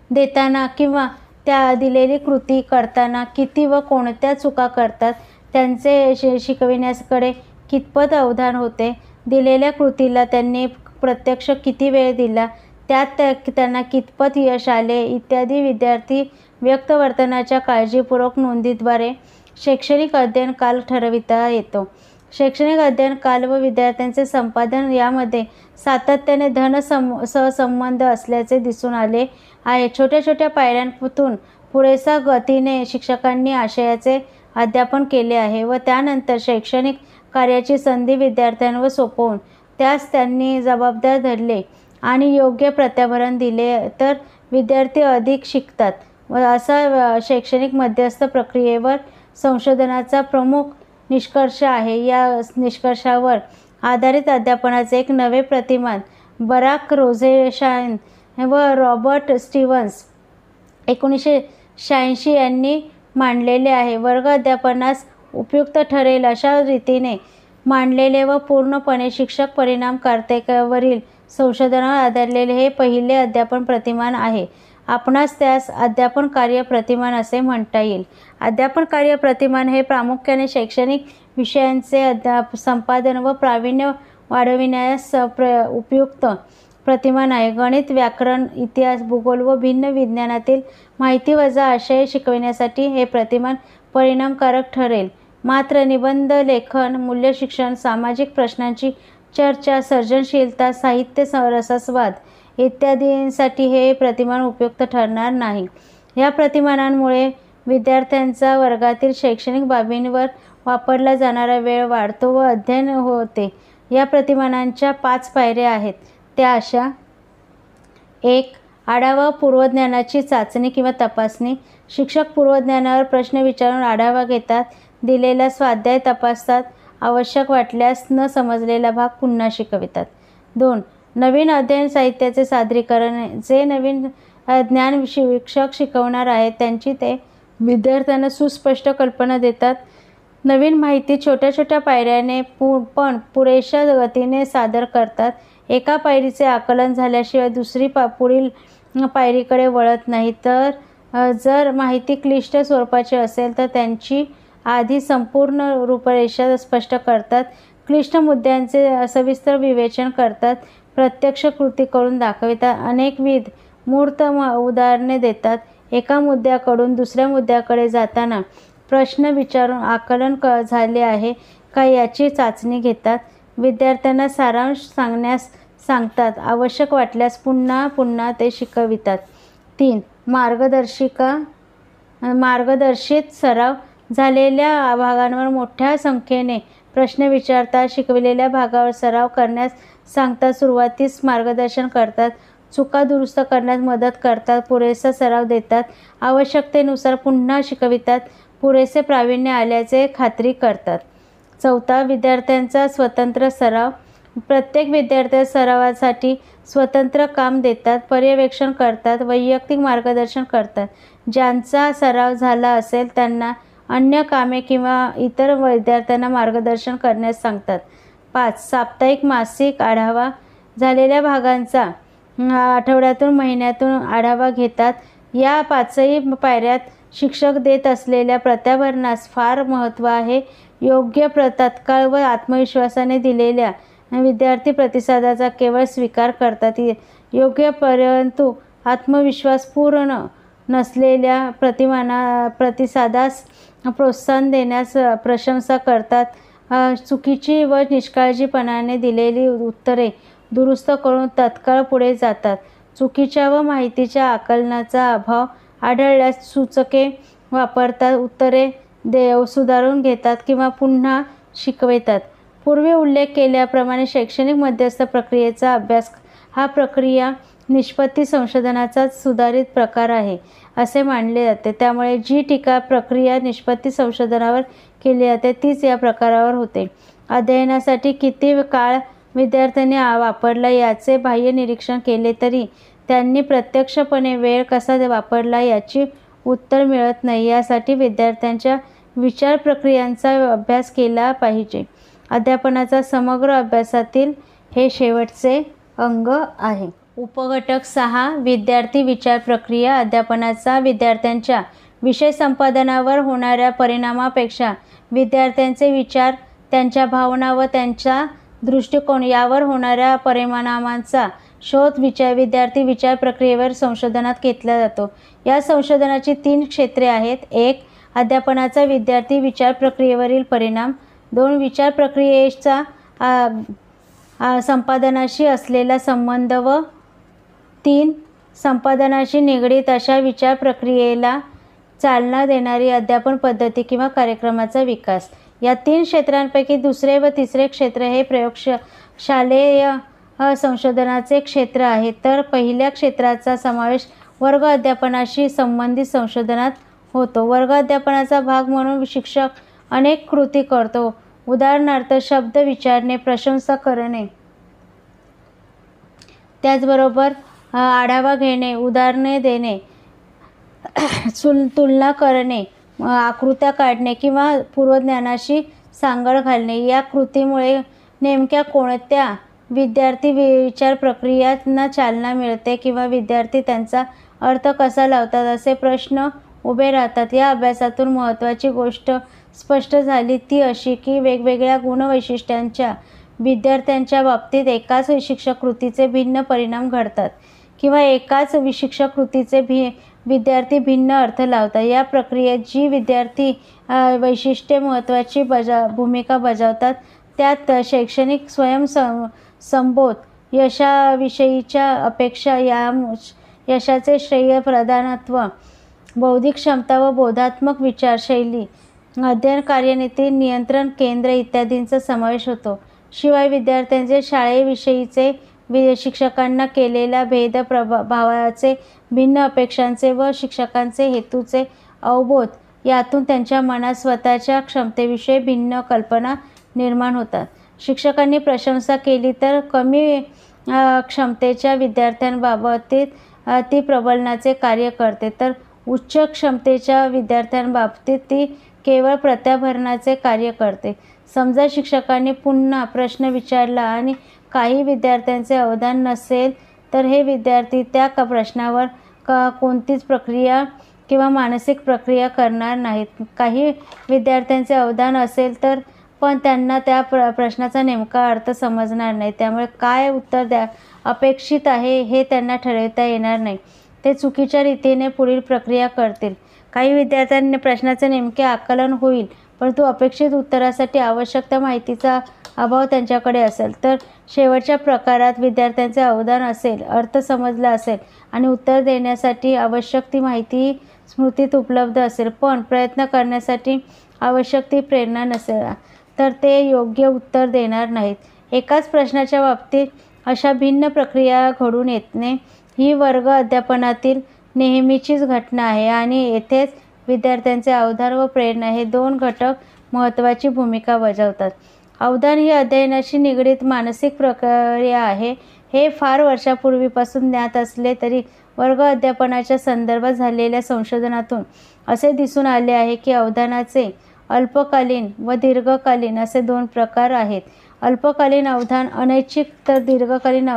देताना किंवा त्या दिलेली कृती करताना किती व कोणत्या चुका करतात, त्यांचे शिकविण्याकडे कितपत अवधान होते, दिलेल्या कृतीला त्यांनी प्रत्यक्ष किती वेळ दिला, त्यात त्यांना कितपत यश आले इत्यादी विद्यार्थी व्यक्त वर्तनाच्या काळजीपूर्वक नोंदीद्वारे शैक्षणिक अध्ययन काल ठरविता येतो. शैक्षणिक अध्ययन काल व विद्यार्थ्यांचे संपादन यामध्ये सातत्याने सहसंबंध असल्याचे दिसून आले आहे. छोट्या छोट्या पायऱ्यांतून पुरेसा गतीने शिक्षकांनी आशयाचे अध्यापन केले आहे व त्यानंतर शैक्षणिक कार्याची संधी विद्यार्थ्यांवर सोपवून त्यास त्यांनी जबाबदार धरले आणि योग्य प्रत्याभरण दिले तर विद्यार्थी अधिक शिकतात व असा शैक्षणिक मध्यस्थ प्रक्रियेवर संशोधनाचा प्रमुख निष्कर्ष आहे. या निष्कर्षावर आधारित अध्यापनाचे एक नवे प्रतिमान बराक रोझेशाइन व रॉबर्ट स्टीव्हन्स 1986 यांनी मांडलेले आहे. वर्ग अध्यापनास उपयुक्त ठरेल अशा रीतीने मांडलेले व पूर्णपणे शिक्षक परिणामकारतेवरील संशोधनावर आधारलेले हे पहिले अध्यापन प्रतिमान आहे. आपणास त्यास अध्यापन कार्य प्रतिमान असे म्हणता येईल. अध्यापन कार्य प्रतिमान हे प्रामुख्याने शैक्षणिक विषयांचे संपादन व प्रावीण्य वाढविण्यास उपयुक्त प्रतिमान आहे. गणित, व्याकरण, इतिहास, भूगोल व भिन्न विज्ञानातील माहिती वजा आशय शिकविण्यासाठी हे प्रतिमान परिणामकारक ठरेल. मात्र निबंध लेखन, मूल्यशिक्षण, सामाजिक प्रश्नांची चर्चा, सर्जनशीलता, साहित्य रसास्वाद इत्यादींसाठी हे प्रतिमान उपयुक्त ठरणार नाही. या प्रतिमानांमुळे विद्यार्थ्यांचा वर्गातील शैक्षणिक बाबींवर वापरला जाणारा वेळ वाढतो व अध्ययन होते. या प्रतिमानांच्या 5 पायऱ्या आहेत त्या अशा: 1. आढावा पूर्वज्ञानाची चाचणी किंवा तपासणी. शिक्षक पूर्वज्ञानावर प्रश्न विचारून आढावा घेतात, दिलेला स्वाध्याय तपासतात, आवश्यक वाटल्यास न समजलेला भाग पुन्हा शिकवितात. 2. नवीन अध्ययन साहित्याचे सादरीकरण. जे नवीन ज्ञान शिक्षक शिकवणार आहेत त्यांची ते विद्यार्थ्यांना सुस्पष्ट कल्पना देतात. नवीन माहिती छोट्या छोट्या पायऱ्याने पण पुरेशा गतीने सादर करतात. एका पायरीचे आकलन झाल्याशिवाय दुसरी पुढील पायरीकडे वळत नाही. तर जर माहिती क्लिष्ट स्वरूपाची असेल तर त्यांची आधी संपूर्ण रूपरेषा स्पष्ट करतात. क्लिष्ट मुद्द्यांचे सविस्तर विवेचन करतात. प्रत्यक्ष कृती करून दाखवितात. अनेकविध मूर्त उदाहरणे देतात. एका मुद्द्याकडून दुसऱ्या मुद्द्याकडे जाताना प्रश्न विचारून आकलन झाले आहे का याची चाचणी घेतात. विद्यार्थ्यांना सारांश सांगण्यास सांगतात. आवश्यक वाटल्यास पुन्हा पुन्हा ते शिकवितात. 3. मार्गदर्शित सराव. झालेल्या भागांवर मोठ्या संख्येने प्रश्न विचारतात. शिकविलेल्या भागावर सराव करण्यास सांगतात. सुरुवातीस मार्गदर्शन करतात. चुका दुरुस्त करण्यास मदत करतात. पुरेसा सराव देतात. आवश्यकतेनुसार पुन्हा शिकवितात. पुरेसे प्रावीण्य आल्याचे खात्री करतात. 4. विद्यार्थ्यांचा स्वतंत्र सराव. प्रत्येक विद्यार्थ्यास सरावासाठी स्वतंत्र काम देतात. पर्यवेक्षण करतात. वैयक्तिक मार्गदर्शन करतात. ज्यांचा सराव झाला असेल त्यांना अन्य कामे किंवा इतर विद्यार्थ्यांना मार्गदर्शन करण्यास सांगतात. 5. साप्ताहिक मासिक आढावा. झालेल्या भागांचा आठवड्यातून महिन्यातून आढावा घेतात. या 5ही पायऱ्यात शिक्षक देत असलेल्या प्रत्याभरणास फार महत्त्व आहे. योग्य तत्काळ व आत्मविश्वासाने दिलेल्या विद्यार्थी प्रतिसादाचा केवळ स्वीकार करतात. योग्य परंतु आत्मविश्वास पूर्ण नसलेल्या प्रतिसादास प्रोत्साहन देण्यास प्रशंसा करतात. चुकीची व निष्काळजीपणाने दिलेली उत्तरे दुरुस्त करून तत्काळ पुढे जातात. चुकीच्या व माहितीच्या आकलनाचा अभाव आढळल्यास सूचके वापरतात. उत्तरे सुधारून घेतात किंवा पुन्हा शिकवतात. पूर्वी उल्लेख केल्याप्रमाणे शैक्षणिक मध्यस्थ प्रक्रियेचा अभ्यास हा प्रक्रिया निष्पत्ती संशोधनाचा सुधारित प्रकार आहे असे मानले जाते. त्यामुळे जी टीका प्रक्रिया निष्पत्ती संशोधनावर केली जाते तीच या प्रकारावर होते. अध्ययनासाठी किती काळ विद्यार्थ्यांनी वापरला याचे बाह्य निरीक्षण केले तरी त्यांनी प्रत्यक्षपणे वेळ कसा वापरला याची उत्तर मिळत नाही. यासाठी विद्यार्थ्यांच्या विचार प्रक्रियांचा अभ्यास केला पाहिजे. अध्यापनाचा समग्र अभ्यासातील हे शेवटचे अंग आहे. उपघटक 6 विद्यार्थी विचार प्रक्रिया. अध्यापनाचा विद्यार्थ्यांच्या विषय संपादनावर होणाऱ्या परिणामापेक्षा विद्यार्थ्यांचे विचार, त्यांच्या भावना व त्यांचा दृष्टिकोन यावर होणाऱ्या परिणामांचा शोध विद्यार्थी विचार प्रक्रियेवर संशोधनात घेतला जातो. या संशोधनाची 3 क्षेत्रे आहेत. 1. अध्यापनाचा विद्यार्थी विचार प्रक्रियेवरील परिणाम. 2. विचार प्रक्रियेचा संपादनाशी असलेला संबंध व 3. संपादनाशी निगडीत अशा विचार प्रक्रियेला चालना देणारी अध्यापन पद्धती किंवा कार्यक्रमाचा विकास. या 3 क्षेत्रांपैकी दुसरे व तिसरे क्षेत्र हे प्रयोगशालेय संशोधनाचे क्षेत्र आहे. तर पहिल्या क्षेत्राचा समावेश वर्ग अध्यापनाशी संबंधित संशोधनात होतो. वर्ग अध्यापनाचा भाग म्हणून शिक्षक अनेक कृती करतो. उदाहरणार्थ शब्द विचारणे, प्रशंसा करणे, त्याचबरोबर आढावा घेणे, उदाहरणे देणे, तुलना करणे, आकृत्या काढणे किंवा पूर्वज्ञानाशी सांगड घालणे. या कृतीमुळे नेमक्या कोणत्या विद्यार्थी विचार प्रक्रियांना चालना मिळते किंवा विद्यार्थी त्यांचा अर्थ कसा लावतात असे प्रश्न उभे राहतात. या अभ्यासातून महत्त्वाची गोष्ट स्पष्ट झाली ती अशी की वेगवेगळ्या गुणवैशिष्ट्यांच्या विद्यार्थ्यांच्या बाबतीत एकाच शिक्षक कृतीचे भिन्न परिणाम घडतात किंवा एकाच शिक्षक कृतीचे विद्यार्थी भिन्न अर्थ लावतात. या प्रक्रियेत जी विद्यार्थी वैशिष्ट्ये महत्त्वाची भूमिका बजावतात त्यात शैक्षणिक स्वयंसंबोध, यशाविषयीच्या अपेक्षा, यशाचे श्रेय प्रधानत्व, बौद्धिक क्षमता व बोधात्मक विचारशैली, अध्ययन कार्यनीती, नियंत्रण केंद्र इत्यादींचा समावेश होतो. शिवाय विद्यार्थ्यांचे शाळेविषयीचे शिक्षकांना केलेल्या भेदभावाचे, भिन्न अपेक्षांचे व शिक्षकांचे हेतूचे अवबोध यातून त्यांच्या मनात स्वतःच्या क्षमतेविषयी भिन्न कल्पना निर्माण होतात. शिक्षकांनी प्रशंसा केली तर कमी क्षमतेच्या विद्यार्थ्यांबाबतीत ती प्रबलनाचे कार्य करते, तर उच्च क्षमतेच्या विद्यार्थ्यांबाबतीत ती केवळ प्रत्याभरणाचे कार्य करते. समजा शिक्षकांनी पुन्हा प्रश्न विचारला आणि काही विद्यार्थ्यांचे अवधान नसेल तर हे विद्यार्थी त्या प्रश्नावर कोणतीच प्रक्रिया किंवा मानसिक प्रक्रिया करणार नाहीत. काही विद्यार्थ्यांचे अवधान असेल तर पण त्यांना त्या प्रश्नाचा नेमका अर्थ समजणार नाही. त्यामुळे काय उत्तर अपेक्षित आहे हे त्यांना ठरवता येणार नाही. ते चुकीच्या रीतीने पुढील प्रक्रिया करतील. काही विद्यार्थ्यांनी प्रश्नाचे नेमके आकलन होईल परंतु अपेक्षित उत्तरासाठी आवश्यक त्या माहितीचा अभाव त्यांच्याकडे असेल. तर शेवटच्या प्रकारात विद्यार्थ्यांचे अवधान असेल, अर्थ समजला असेल आणि उत्तर देण्यासाठी आवश्यक ती माहिती स्मृतीत उपलब्ध असेल, पण प्रयत्न करण्यासाठी आवश्यक ती प्रेरणा नसेल तर ते योग्य उत्तर देणार नाहीत. एकाच प्रश्नाच्या बाबतीत अशा भिन्न प्रक्रिया घडून येणे ही वर्ग अध्यापनातील नेहमीचीच घटना आहे आणि येथेच विद्यार्थ्यांचे अवधान व प्रेरणा हे 2 घटक महत्त्वाची भूमिका बजावतात. अवधान ही अध्ययनाशी निगडीत मानसिक प्रक्रिया आहे. हे फार वर्षापूर्वीपासून ज्ञात असले तरी वर्ग अध्यापनाच्या संदर्भात झालेल्या संशोधनातून असे दिसून आले आहे की अवधानाचे अल्पकालीन व दीर्घकालीन असे 2 प्रकार आहेत. अल्पकालीन अवधान अनैच्छिक तर दीर्घकालीन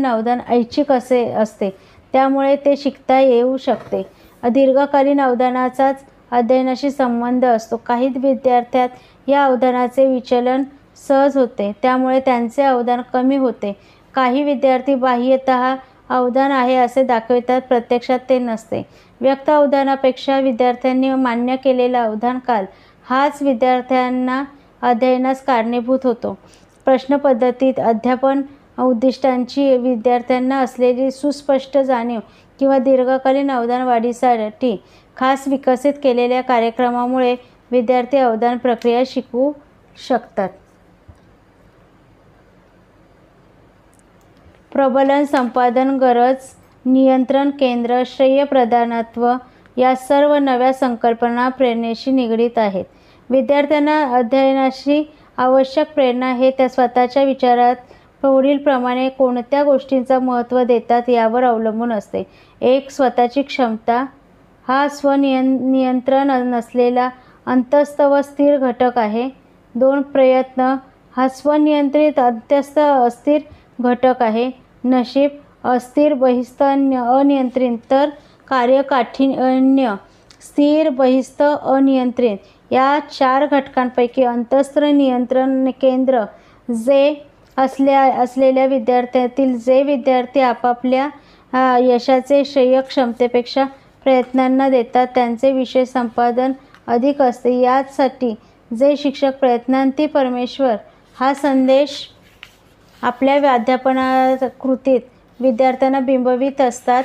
अवधान ऐच्छिक असे असते. त्यामुळे ते शिकता येऊ शकते. दीर्घकालीन अवधानाचाच अध्ययनाशी संबंध असतो. काही विद्यार्थ्यात या अवधानाचे विचलन सहज होते, त्यामुळे त्यांचे अवधान कमी होते. काही विद्यार्थी बाह्यतः अवधान आहे असे दाखवितात, प्रत्यक्षात ते नसते. व्यक्त अवधानापेक्षा विद्यार्थ्यांनी मान्य केलेला अवधान काल हाच विद्यार्थ्यांना अध्ययनास कारणीभूत होतो. प्रश्नपद्धतीत अध्यापन उद्दिष्टांची विद्यार्थ्यांना असलेली सुस्पष्ट जाणीव किंवा दीर्घकालीन अवधान वाढीसाठी खास विकसित केलेल्या कार्यक्रमामुळे विद्यार्थी अवधान प्रक्रिया शिकू शकतात. प्रबलन, संपादन, गरज, नियंत्रण केंद्र, श्रेयप्रधानत्व या सर्व नव्या संकल्पना प्रेरणेशी निगडीत आहेत. विद्यार्थ्यांना अध्ययनाशी आवश्यक प्रेरणा हे त्या स्वतःच्या विचारात पुढीलप्रमाणे कोणत्या गोष्टींचा महत्त्व देतात यावर अवलंबून असते. 1. स्वतःची क्षमता हा स्वनियंत्रण नसलेला अंतस्थ व स्थिर घटक आहे. 2. प्रयत्न हा स्वनियंत्रित अंतस्थ अस्थिर घटक आहे. नशीब अस्थिर, बहिस्थ, अनियंत्रित, तर कार्यकाठिण्य स्थिर, बहिस्थ, अनियंत्रित. या 4 घटकांपैकी अंतस्थ नियंत्रण केंद्र असलेल्या विद्यार्थ्यातील जे विद्यार्थी आपापल्या यशाचे श्रेय क्षमतेपेक्षा प्रयत्नांना देतात त्यांचे विषय संपादन अधिक असते. यासाठी जे शिक्षक प्रयत्नांती परमेश्वर हा संदेश आपल्या अध्यापनाकृतीत विद्यार्थ्यांना बिंबवित असतात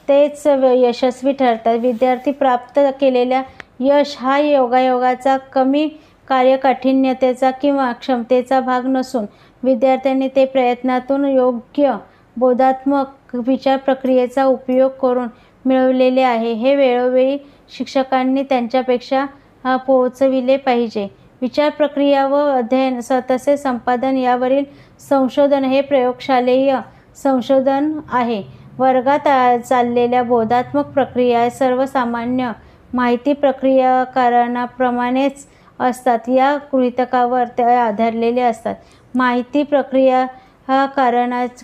तेच यशस्वी ठरतात. विद्यार्थी प्राप्त केलेल्या यश हा योगायोगाचा, कमी कार्यकाठिन्यतेचा किंवा क्षमतेचा भाग नसून विद्यार्थ्यांनी ते प्रयत्नातून योग्य बोधात्मक विचार प्रक्रियेचा उपयोग करून मिळवलेले आहे. हे वेळोवेळी शिक्षकांनी त्यांच्यापेक्षा पोहोचविले पाहिजे. विचार प्रक्रिया व अध्ययन तसेच संपादन यावरील संशोधन हे प्रयोगशालेय संशोधन आहे. वर्गात चाललेल्या बोधात्मक प्रक्रिया सर्वसामान्य माहिती प्रक्रियाकरणाप्रमाणेच असतात या गृहीतकावर ते आधारलेले असतात. माहिती प्रक्रिया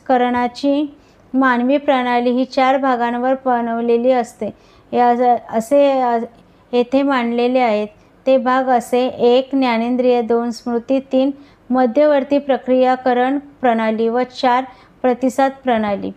करणाची मानवी प्रणाली ही 4 भागांवर बनवलेली असते असे येथे मांडलेले आहेत. ते भाग असे: 1. ज्ञानेंद्रिय, 2. स्मृती, 3. मध्यवर्ती प्रक्रियाकरण प्रणाली व 4. प्रतिसाद प्रणाली.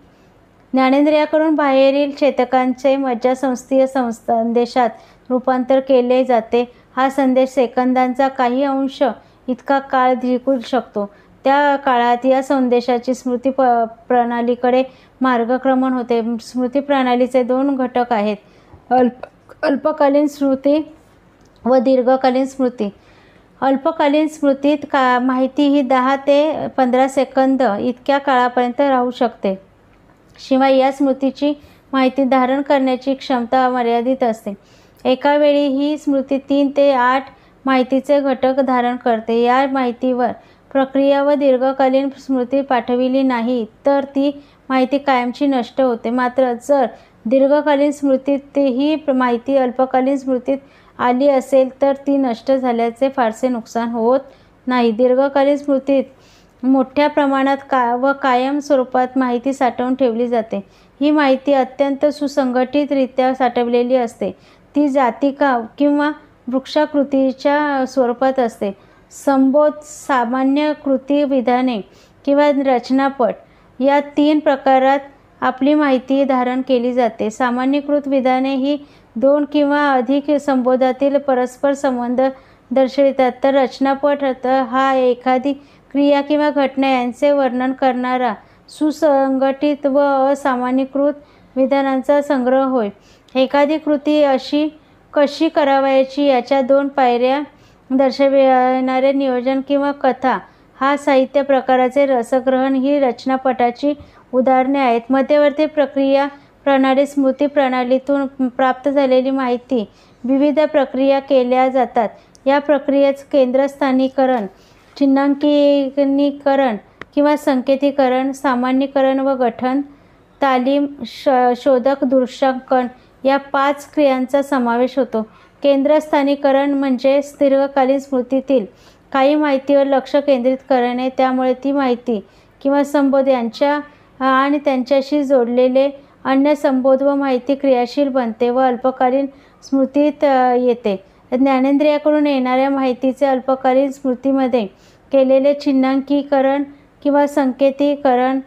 ज्ञानेंद्रियाकडून बाहेरील चेतकांचे मज्जासंस्थीय संदेशात रूपांतर केले जाते. हा संदेश सेकंदांचा काही अंश इतका काळ टिकू शकतो. त्या काळात या संदेशाची स्मृती प्रणालीकडे मार्गक्रमण होते. स्मृती प्रणालीचे 2 घटक आहेत: अल्पकालीन स्मृती व दीर्घकालीन स्मृती. अल्पकालीन स्मृतीत माहिती ही 10 ते 15 सेकंद इतक्या काळापर्यंत राहू शकते. शिवाय या स्मृतीची माहिती धारण करण्याची क्षमता मर्यादित असते. एका वेळी ही स्मृती 3 ते 8 माहितीचे घटक धारण करते. या माहितीवर प्रक्रिया व दीर्घकालीन स्मृती पाठविली नाही तर ती माहिती कायमची नष्ट होते. मात्र जर दीर्घकालीन स्मृतीत ही माहिती अल्पकालीन स्मृतीत आली असेल तर ती नष्ट झाल्याचे फारसे नुकसान होत नाही. दीर्घकालीन स्मृतीत मोठ्या प्रमाणात व कायम स्वरूपात माहिती साठवून ठेवली जाते. ही माहिती अत्यंत सुसंघटितरित्या साठवलेली असते. ती जातिका किंवा वृक्षाकृतीच्या स्वरूपात असते. संबोध, सामान्य कृती विधाने किंवा रचनापट या 3 प्रकारात आपली माहिती धारण केली जाते. सामान्यीकृत विधाने ही 2 किंवा अधिक संबोधातील परस्पर संबंध दर्शवितात, तर रचनापट हा एखादी क्रिया किंवा घटना यांचे वर्णन करणारा सुसंघटित व असामान्यीकृत विधानांचा संग्रह होय. एखादी कृती कशी करावयाची याच्या 2 पायऱ्या दर्शविणारे नियोजन किंवा कथा हा साहित्य प्रकाराचे रसग्रहण ही रचनापटाची उदाहरणे आहेत. मध्यवर्ती प्रक्रिया प्रणाली स्मृती प्रणालीतून प्राप्त झालेली माहिती विविध प्रक्रिया केल्या जातात. या प्रक्रियेत केंद्रस्थानीकरण, चिन्हांकीकरण किंवा संकेतीकरण, सामान्यीकरण व गठन, तालीम, शोधक, दृश्यांकन या 5 क्रियांचा समावेश होतो. केंद्रस्थानीकरण म्हणजे दीर्घकालीन स्मृतीतील काही माहितीवर लक्ष केंद्रित करणे. त्यामुळे ती माहिती किंवा संबोध यांच्या आणि त्यांच्याशी जोडलेले अन्य संबोध व माहिती क्रियाशील बनते व अल्पकालीन स्मृतीत येते. ज्ञानेंद्रियाकडून येणाऱ्या माहितीचे अल्पकालीन स्मृतीमध्ये केलेले चिन्हांकीकरण किंवा संकेतीकरण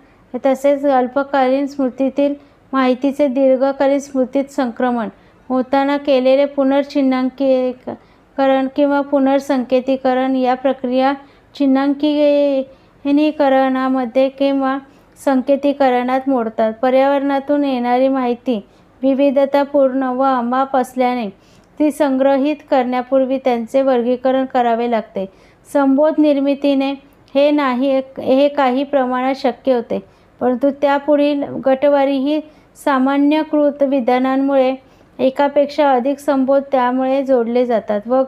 तसेच अल्पकालीन स्मृतीतील माहितीचे दीर्घकालीन स्मृतीत संक्रमण होताना केलेले पुनर्चिन्हांकीकरण किंवा पुनर्संकेतीकरण या प्रक्रिया चिन्हांकीकरणामध्ये किंवा संकेतीकरणात मोडतात. पर्यावरणातून येणारी माहिती विविधतापूर्ण व अमाप असल्याने ती संग्रहित करण्यापूर्वी त्यांचे वर्गीकरण करावे लागते. संबोध निर्मितीने हे काही प्रमाणात शक्य होते, परंतु त्यापुढील गटवारी ही सामान्यीकृत विधानांमुळे एकापेक्षा अधिक संबोध त्यामुळे जोडले जातात व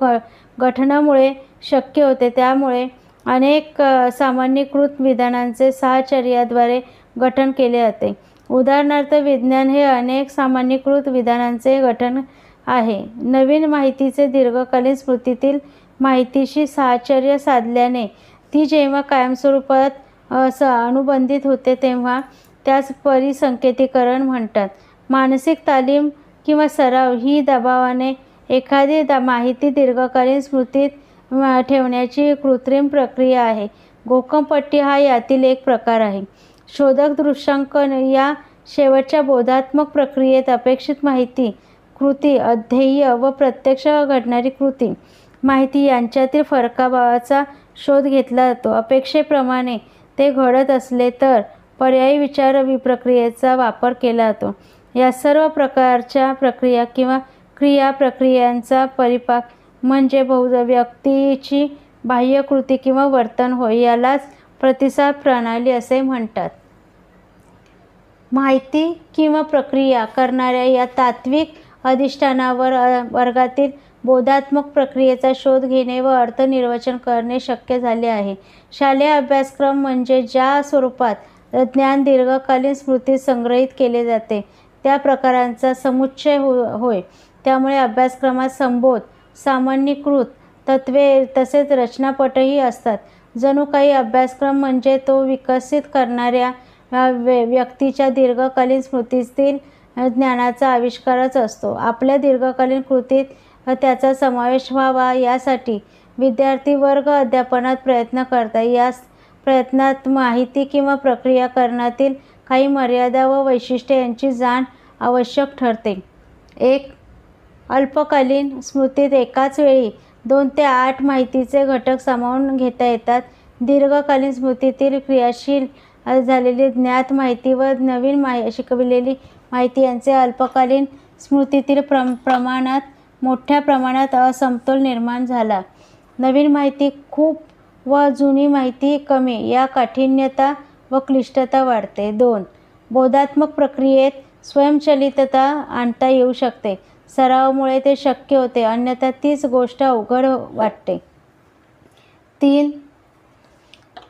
गठनामुळे शक्य होते. त्यामुळे अनेक सामान्यीकृत विधानांचे साहचर्याद्वारे गठन केले जाते. उदाहरणार्थ, विज्ञान हे अनेक सामान्यीकृत विधानांचे गठन आहे. नवीन माहितीचे दीर्घकालीन स्मृतीतील माहितीशी साहचर्य साधल्याने ती जेव्हा कायमस्वरूपात अनुबंधित होते तेव्हा त्यास परिसंकेतीकरण म्हणतात. मानसिक तालीम किंवा सराव ही दबावाने एखादी माहिती दीर्घकालीन स्मृतीत ठेवण्याची कृत्रिम प्रक्रिया आहे. घोकंपट्टी हा यातील एक प्रकार आहे. शोधक दृश्यांकन या शेवटच्या बोधात्मक प्रक्रियेत अपेक्षित माहिती, कृती, ध्येय व प्रत्यक्ष घडणारी कृती माहिती यांच्यातील फरकाचा शोध घेतला जातो. अपेक्षेप्रमाणे ते घडत असले तर पर्यायी विचार प्रक्रियेचा वापर केला जातो. या सर्व प्रकारच्या प्रक्रिया किंवा क्रिया प्रक्रियांचा परिपाक म्हणजे व्यक्तीची बाह्य कृती किंवा वर्तन होय. यालाच प्रतिसाद प्रणाली असे म्हणतात. माहिती किंवा प्रक्रिया करणाऱ्या या तात्विक अधिष्ठानावर वर्गातील बोधात्मक प्रक्रियेचा शोध घेणे व अर्थनिर्वचन करणे शक्य झाले आहे. शालेय अभ्यासक्रम म्हणजे ज्या स्वरूपात ज्ञान दीर्घकालीन स्मृतीत संग्रहित केले जाते त्या प्रकारांचा समुच्चय होय. त्यामुळे अभ्यासक्रमात संबोध, सामान्यीकृत तत्त्वे तसेच रचनापटही असतात. जणू काही अभ्यासक्रम म्हणजे तो विकसित करणाऱ्या व्यक्तीच्या दीर्घकालीन स्मृतीतील ज्ञानाचा आविष्कारच असतो. आपल्या दीर्घकालीन कृतीत त्याचा समावेश व्हावा यासाठी विद्यार्थी वर्ग अध्यापनात प्रयत्न करतात. या प्रयत्नात माहिती किंवा प्रक्रियाकरणातील काही मर्यादा व वैशिष्ट्ये यांची जाण आवश्यक ठरते. 1. अल्पकालीन स्मृतीत एकाच वेळी 2 ते 8 माहितीचे घटक सामावून घेता येतात. दीर्घकालीन स्मृतीतील क्रियाशील झालेली ज्ञात माहिती व नवीन शिकविलेली माहिती यांचे अल्पकालीन स्मृतीतील मोठ्या प्रमाणात असमतोल निर्माण झाला. नवीन माहिती खूप व जुनी माहिती कमी या काठिण्यता व क्लिष्टता वाढते. 2. बोधात्मक प्रक्रियेत स्वयंचलितता आणता येऊ शकते. सरावामुळे ते शक्य होते, अन्यथा तीच गोष्ट अवघड वाटते. 3.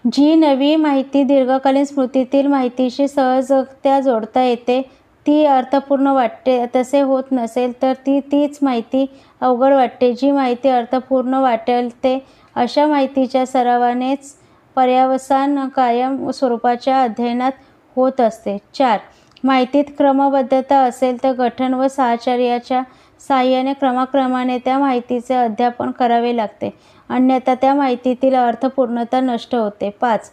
जी नवी माहिती दीर्घकालीन स्मृतीतील माहितीशी सहजगत्या जोडता येते ती अर्थपूर्ण वाटते. तसे होत नसेल तर तीच माहिती अवघड वाटते. जी माहिती अर्थपूर्ण वाटते अशा माहितीच्या सरावानेच पर्यावसान कायम स्वरूपाच्या अध्ययनात होत असते. 4. माहितीत क्रमबद्धता असेल तर गठन व साहचर्याच्या साहाय्याने क्रमाक्रमाने त्या माहितीचे अध्यापन करावे लागते, अन्यथा त्या माहितीतील अर्थपूर्णता नष्ट होते. 5.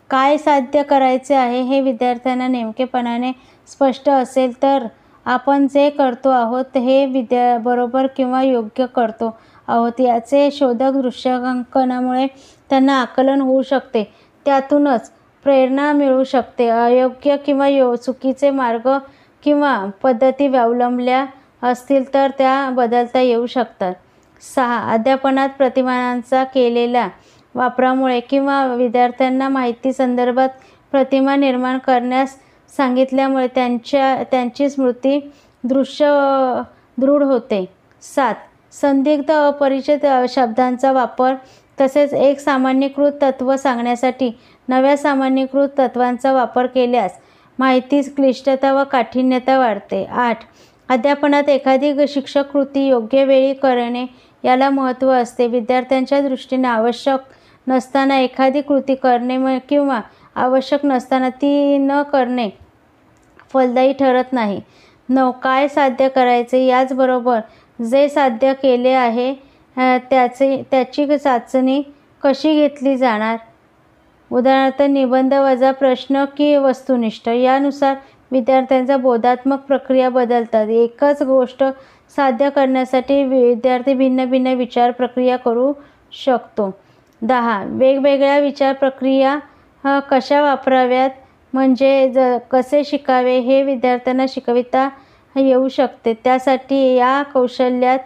काय साध्य करायचे आहे हे विद्यार्थ्यांना नेमकेपणाने स्पष्ट असेल तर आपण जे करतो आहोत हे बरोबर किंवा योग्य करतो आहोत याचे शोधक दृश्यांकनामुळे त्यांना आकलन होऊ शकते. त्यातूनच प्रेरणा मिळू शकते. अयोग्य किंवा चुकीचे मार्ग किंवा पद्धती अवलंबल्या असतील तर त्या बदलता येऊ शकतात. 6. अध्यापनात प्रतिमानांचा केलेल्या वापरामुळे किंवा विद्यार्थ्यांना माहिती संदर्भात प्रतिमा निर्माण करण्यास सांगितल्यामुळे त्यांची स्मृती दृढ होते. 7. संदिग्ध अपरिचित शब्दांचा वापर तसेच एक सामान्यीकृत तत्त्व सांगण्यासाठी नव्या सामान्यीकृत तत्त्वांचा वापर केल्यास माहिती क्लिष्टता व काठिण्यता वाढते. 8. अध्यापनात एखादी शिक्षक कृती योग्य वेळी करणे याला महत्त्व असते. विद्यार्थ्यांच्या दृष्टीने आवश्यक नसताना एखादी कृती करणे किंवा आवश्यक नसताना ती न करणे फलदायी ठरत नाही. 9. काय साध्य करायचे याचबरोबर जे साध्य केले आहे त्याची चाचणी कशी घेतली जाणार? उदाहरणार्थ निबंध वजा प्रश्न की वस्तुनिष्ठ यानुसार विद्यार्थ्यांच्या बोधात्मक प्रक्रिया बदलतात. एकच गोष्ट साध्य करण्यासाठी विद्यार्थी भिन्न भिन्न विचार प्रक्रिया करू शकतो. 10. वेगवेगळ्या विचार प्रक्रिया कशा वापराव्यात म्हणजे कसे शिकावे हे विद्यार्थ्यांना शिकविता येऊ शकते. त्यासाठी या कौशल्यात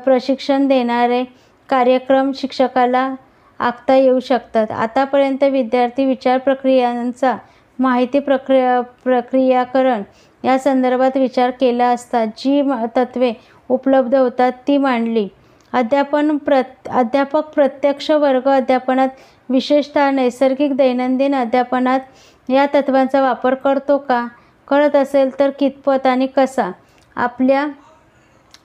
प्रशिक्षण देणारे कार्यक्रम शिक्षकाला आखता येऊ शकतात. आतापर्यंत विद्यार्थी विचार प्रक्रियांचा माहिती प्रक्रियाकरण या संदर्भात विचार केला असता जी तत्त्वे उपलब्ध होतात ती मांडली. अध्यापक प्रत्यक्ष वर्ग अध्यापनात विशेषतः नैसर्गिक दैनंदिन अध्यापनात या तत्त्वांचा वापर करतो का? करत असेल तर कितपत आणि कसा? आपल्या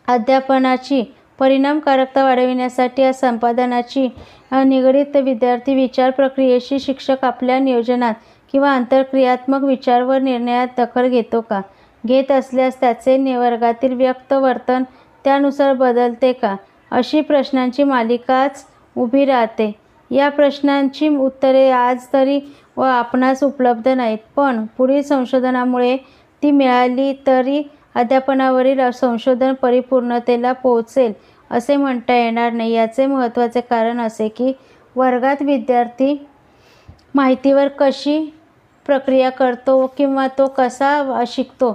अध्यापनाची परिणामकारकता वाढविण्यासाठी या संपादनाची निगडीत विद्यार्थी विचार प्रक्रियेशी शिक्षक आपल्या नियोजनात किंवा आंतरक्रियात्मक विचार व निर्णयात दखल घेतो का? घेत असल्यास त्याचे वर्गातील व्यक्त वर्तन त्यानुसार बदलते का? अशी प्रश्नांची मालिकाच उभी राहते. या प्रश्नांची उत्तरे आज तरी व आपणास उपलब्ध नाहीत, पण पुढील संशोधनामुळे ती मिळाली तरी अध्यापनावरील संशोधन परिपूर्णतेला पोहोचेल असे म्हणता येणार नाही. याचे महत्त्वाचे कारण असे की वर्गात विद्यार्थी माहितीवर कशी प्रक्रिया करतो किंवा तो कसा शिकतो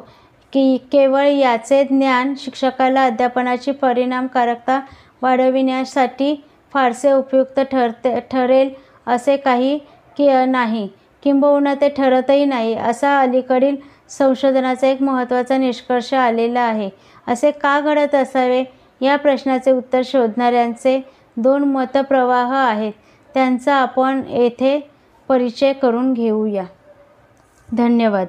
की केवळ याचे ज्ञान शिक्षकाला अध्यापनाची परिणामकारकता वाढविण्यासाठी फारसे उपयुक्त ठरेल असे काही नाही, किंबहुना ते ठरतही नाही असा अलीकडील संशोधनाचा एक महत्त्वाचा निष्कर्ष आलेला आहे. असे का घडत असावे या प्रश्नाचे उत्तर शोधणाऱ्यांचे 2 मतप्रवाह आहेत. त्यांचा आपण येथे परिचय करून घेऊया. धन्यवाद.